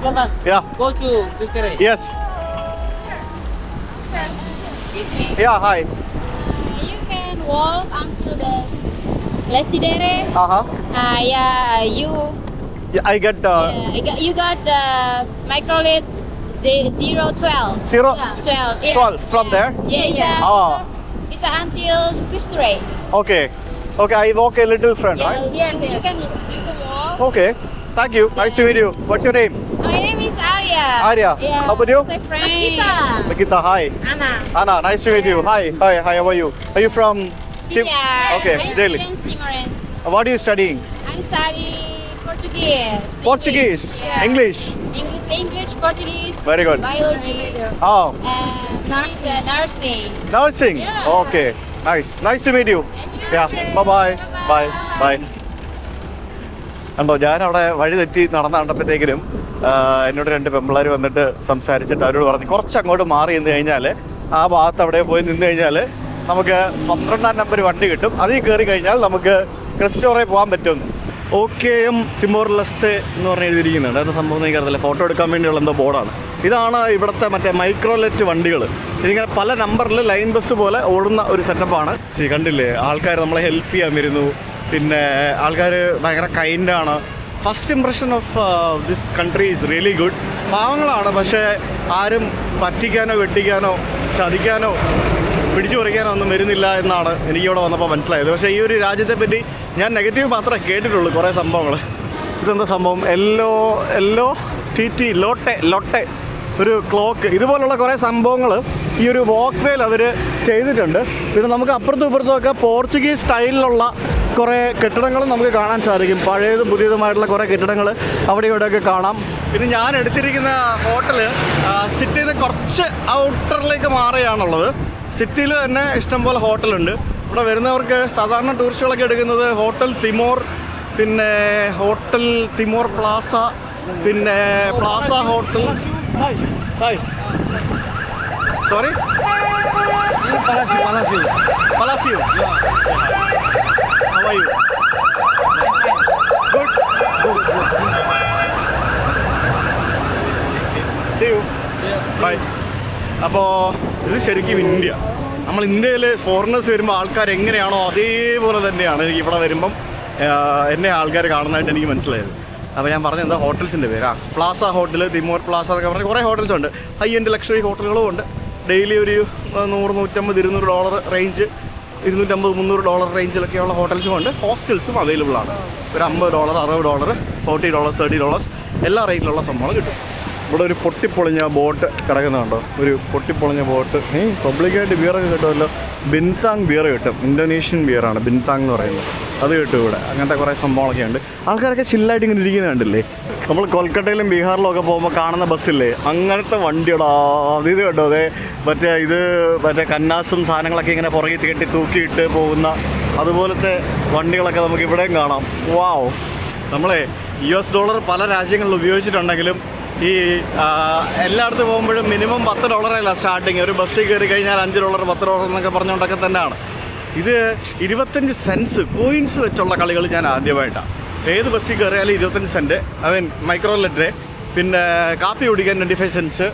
Yeah. Go to Cristo Rey. Yes. Excuse me. Yeah, hi. You can walk until the Lesidere. Uh-huh. Yeah, you I get You got the microlit 012. 12 from there. Yeah, Ah. it's a until Cristo Rey. Okay. Okay, I walk a little front, right? Yeah, you can walk. Okay. Thank you. Nice to meet you. What's your name? My name is Arya. Arya. Yeah. How about you? My friend. Nikita. Hi. Anna. Anna, nice to meet you. Hi. Hi. How are you? Are you from? JR. Okay, I'm Delhi. student Timoran. What are you studying? I'm studying Portuguese. Portuguese. Yeah. English. English, Portuguese. Very good. Biology. Oh, And nursing. nursing. Okay. Nice to meet you. And you Yeah. too. Bye. Bye-bye. Bye. കണ്ടോ, ഞാൻ അവിടെ വഴി തെറ്റി നടന്ന കണ്ടപ്പോഴത്തേക്കിനും എന്നോട് 2 പെമ്പിള്ളേർ വന്നിട്ട് സംസാരിച്ചിട്ട് അവരോട് പറഞ്ഞു കുറച്ച് അങ്ങോട്ട് മാറി നിന്ന് കഴിഞ്ഞാൽ ആ ഭാഗത്ത് അവിടെ പോയി നിന്ന് കഴിഞ്ഞാൽ നമുക്ക് 12-ാം നമ്പർ വണ്ടി കിട്ടും. അതിൽ കയറി കഴിഞ്ഞാൽ നമുക്ക് ക്രിസ്റ്റോറെ പോകാൻ പറ്റുമെന്ന്. OKM തിമോർ ലെസ്തെ എന്ന് പറഞ്ഞ് എഴുതിയിരിക്കുന്നുണ്ട്. അത് സംഭവം എനിക്കറിയില്ല. ഫോട്ടോ എടുക്കാൻ വേണ്ടിയുള്ള എന്തോ ബോർഡാണ്. ഇതാണ് ഇവിടുത്തെ മറ്റേ മൈക്രോലെറ്റ് വണ്ടികൾ. ഇതിങ്ങനെ പല നമ്പറിൽ ലൈൻ ബസ് പോലെ ഓടുന്ന ഒരു സെറ്റപ്പാണ്. കണ്ടില്ലേ, ആൾക്കാർ നമ്മളെ ഹെൽപ്പ് ചെയ്യാൻ വരുന്നു. പിന്നെ ആൾക്കാർ ഭയങ്കര കൈൻഡാണ്. First impression of this country is really good. പാവങ്ങളാണ്, പക്ഷേ ആരും പറ്റിക്കാനോ വെട്ടിക്കാനോ ചതിക്കാനോ പിടിച്ചു പറിക്കാനോ ഒന്നും വരുന്നില്ല എന്നാണ് എനിക്കിവിടെ വന്നപ്പോൾ മനസ്സിലായത്. പക്ഷേ ഈ ഒരു രാജ്യത്തെ പറ്റി ഞാൻ നെഗറ്റീവ് മാത്രമേ കേട്ടിട്ടുള്ളൂ, കുറേ സംഭവങ്ങൾ. ഇതെന്താ സംഭവം? എല്ലോ TT ലോട്ടെ ഒരു ക്ലോക്ക്, ഇതുപോലുള്ള കുറേ സംഭവങ്ങൾ ഈ ഒരു വാക്ക് വേയിൽ അവർ ചെയ്തിട്ടുണ്ട്. പിന്നെ നമുക്ക് അപ്പുറത്തും ഇപ്പുറത്തുമൊക്കെ പോർച്ചുഗീസ് സ്റ്റൈലിലുള്ള കുറേ കെട്ടിടങ്ങളും നമുക്ക് കാണാൻ സാധിക്കും. പഴയതും പുതിയതുമായിട്ടുള്ള കുറേ കെട്ടിടങ്ങൾ അവിടെ ഇവിടെയൊക്കെ കാണാം. പിന്നെ ഞാൻ എടുത്തിരിക്കുന്ന ഹോട്ടൽ സിറ്റിയിൽ നിന്ന് കുറച്ച് ഔട്ടറിലേക്ക് മാറിയാണുള്ളത്. സിറ്റിയിൽ തന്നെ ഇഷ്ടംപോലെ ഹോട്ടലുണ്ട്. ഇവിടെ വരുന്നവർക്ക് സാധാരണ ടൂറിസ്റ്റുകളൊക്കെ എടുക്കുന്നത് ഹോട്ടൽ തിമോർ, പിന്നെ ഹോട്ടൽ തിമോർ പ്ലാസ, പിന്നെ Plaza hotel. Hi sorry Palacio. How are you? Good. See you. Bye. അപ്പോൾ ഇത് ശരിക്കും ഇന്ത്യ. നമ്മൾ ഇന്ത്യയിൽ ഫോറിനേഴ്സ് വരുമ്പോൾ ആൾക്കാർ എങ്ങനെയാണോ അതേപോലെ തന്നെയാണ് എനിക്ക് ഇവിടെ വരുമ്പം എന്നെ ആൾക്കാർ കാണുന്നതായിട്ട് എനിക്ക് മനസ്സിലായത്. അപ്പോൾ ഞാൻ പറഞ്ഞത് എന്താ ഹോട്ടൽസിൻ്റെ പേരാ, പ്ലാസ ഹോട്ടൽ, തിമോർ പ്ലാസ എന്നൊക്കെ പറഞ്ഞ് കുറേ ഹോട്ടൽസ് ഉണ്ട്. ഹൈ എൻഡ് ലക്ഷറി ഹോട്ടലുകളും ഉണ്ട്. ഡെയിലി ഒരു $100, $150, $200 റേഞ്ച്, $250, $300 റേഞ്ചിലൊക്കെയുള്ള ഹോട്ടൽസും ഉണ്ട്. ഹോസ്റ്റൽസും അവൈലബിൾ ആണ്. ഒരു $50, $60, $40, $30 എല്ലാ റേറ്റിലുള്ള സംഭവം കിട്ടും. ഇവിടെ ഒരു പൊട്ടിപ്പൊളിഞ്ഞ ബോട്ട് കിടക്കുന്നുണ്ടോ, ഒരു പൊട്ടിപ്പൊളിഞ്ഞ ബോട്ട്. പബ്ലിക്കായിട്ട് ബിയറൊക്കെ കിട്ടുമല്ലോ. ബിൻതാങ് ബിയർ കിട്ടും, ഇന്തോനേഷ്യൻ ബിയറാണ് ബിൻതാങ് എന്ന് പറയുന്നത്. അത് കിട്ടും ഇവിടെ. അങ്ങനത്തെ കുറേ സംഭവങ്ങളൊക്കെ ഉണ്ട്. ആൾക്കാരൊക്കെ ചില്ലായിട്ട് ഇങ്ങനെ ഇരിക്കുന്നത് കണ്ടില്ലേ. നമ്മൾ കൊൽക്കട്ടയിലും ബീഹാറിലും ഒക്കെ പോകുമ്പോൾ കാണുന്ന ബസ്സില്ലേ, അങ്ങനത്തെ വണ്ടിയുടെ ഇത് കേട്ടോ. അതെ, മറ്റേ കന്നാസും സാധനങ്ങളൊക്കെ ഇങ്ങനെ പുറകിൽ കെട്ടി തൂക്കിയിട്ട് പോകുന്ന അതുപോലത്തെ വണ്ടികളൊക്കെ നമുക്ക് ഇവിടെയും കാണാം. വാവ്. നമ്മളെ $US പല രാജ്യങ്ങളിൽ ഉപയോഗിച്ചിട്ടുണ്ടെങ്കിലും ഈ എല്ലായിടത്തും പോകുമ്പോഴും മിനിമം $10 സ്റ്റാർട്ടിങ്. ഒരു ബസ്സിൽ കയറി കഴിഞ്ഞാൽ $5, $10 എന്നൊക്കെ പറഞ്ഞുകൊണ്ടൊക്കെ തന്നെയാണ്. ഇത് 25 സെൻസ് കോയിൻസ് വെച്ചുള്ള കളികൾ ഞാൻ ആദ്യമായിട്ടാണ്. ഏത് ബസ്സിൽ കയറിയാലും 25 സെൻറ്റ്, മൈക്രോലെറ്റ്. പിന്നെ കാപ്പി കുടിക്കാൻ 25 സെൻസ്.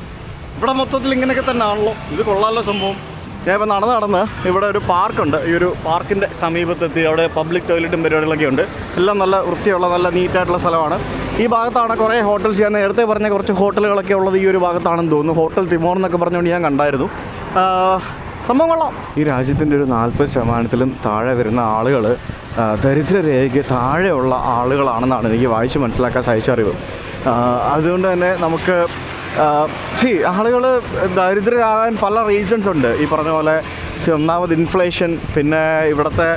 ഇവിടെ മൊത്തത്തിൽ ഇങ്ങനെയൊക്കെ തന്നെ ആണല്ലോ. ഇത് കൊള്ളാമല്ലോ സംഭവം. ഞാൻ ഇപ്പോൾ നടന്ന് ഇവിടെ ഒരു പാർക്കുണ്ട്. ഈ ഒരു പാർക്കിൻ്റെ സമീപത്തെത്തി. അവിടെ പബ്ലിക് ടോയ്ലറ്റും പരിപാടികളൊക്കെ ഉണ്ട്. എല്ലാം നല്ല വൃത്തിയുള്ള നല്ല നീറ്റായിട്ടുള്ള സ്ഥലമാണ്. ഈ ഭാഗത്താണ് കുറേ ഹോട്ടൽസ്. ഞാൻ നേരത്തെ പറഞ്ഞ കുറച്ച് ഹോട്ടലുകളൊക്കെ ഉള്ളത് ഈ ഒരു ഭാഗത്താണെന്ന് തോന്നുന്നു. ഹോട്ടൽ തിമോർ എന്നൊക്കെ പറഞ്ഞുകൊണ്ട് ഞാൻ കണ്ടായിരുന്നു. സംഭവം കൊള്ളാം. ഈ രാജ്യത്തിൻ്റെ ഒരു 40% താഴെ വരുന്ന ആളുകൾ ദരിദ്രരേഖയ്ക്ക് താഴെയുള്ള ആളുകളാണെന്നാണ് എനിക്ക് വായിച്ച് മനസ്സിലാക്കാൻ സാധിച്ച അറിവ്. അതുകൊണ്ട് തന്നെ നമുക്ക് ആളുകൾ ദരിദ്രരാകാൻ പല റീസൺസ് ഉണ്ട്. ഈ പറഞ്ഞ പോലെ ഒന്നാമത് ഇൻഫ്ലേഷൻ, പിന്നെ ഇവിടുത്തെ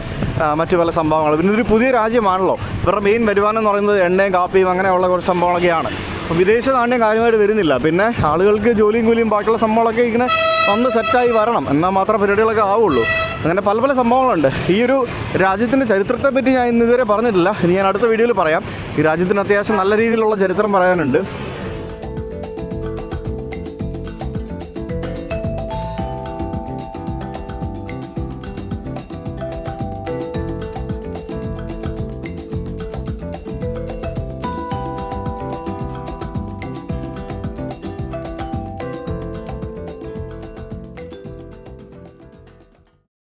മറ്റു പല സംഭവങ്ങൾ. പിന്നെ ഒരു പുതിയ രാജ്യമാണല്ലോ. ഇവരുടെ മെയിൻ വരുമാനം എന്ന് പറയുന്നത് എണ്ണയും കാപ്പിയും അങ്ങനെയുള്ള കുറച്ച് സംഭവങ്ങളൊക്കെയാണ്. അപ്പോൾ വിദേശ നാണ്യം കാര്യമായിട്ട് വരുന്നില്ല. പിന്നെ ആളുകൾക്ക് ജോലിയും കൂലിയും ബാക്കിയുള്ള സംഭവങ്ങളൊക്കെ ഇങ്ങനെ വന്ന് സെറ്റായി വരണം, എന്നാൽ മാത്രമേ പരിപാടികളൊക്കെ ആവുള്ളൂ. അങ്ങനെ പല സംഭവങ്ങളുണ്ട്. ഈ ഒരു രാജ്യത്തിൻ്റെ ചരിത്രത്തെ പറ്റി ഞാൻ ഇതുവരെ പറഞ്ഞിട്ടില്ല. ഇനി ഞാൻ അടുത്ത വീഡിയോയിൽ പറയാം. ഈ രാജ്യത്തിന് അത്യാവശ്യം നല്ല രീതിയിലുള്ള ചരിത്രം പറയാനുണ്ട്.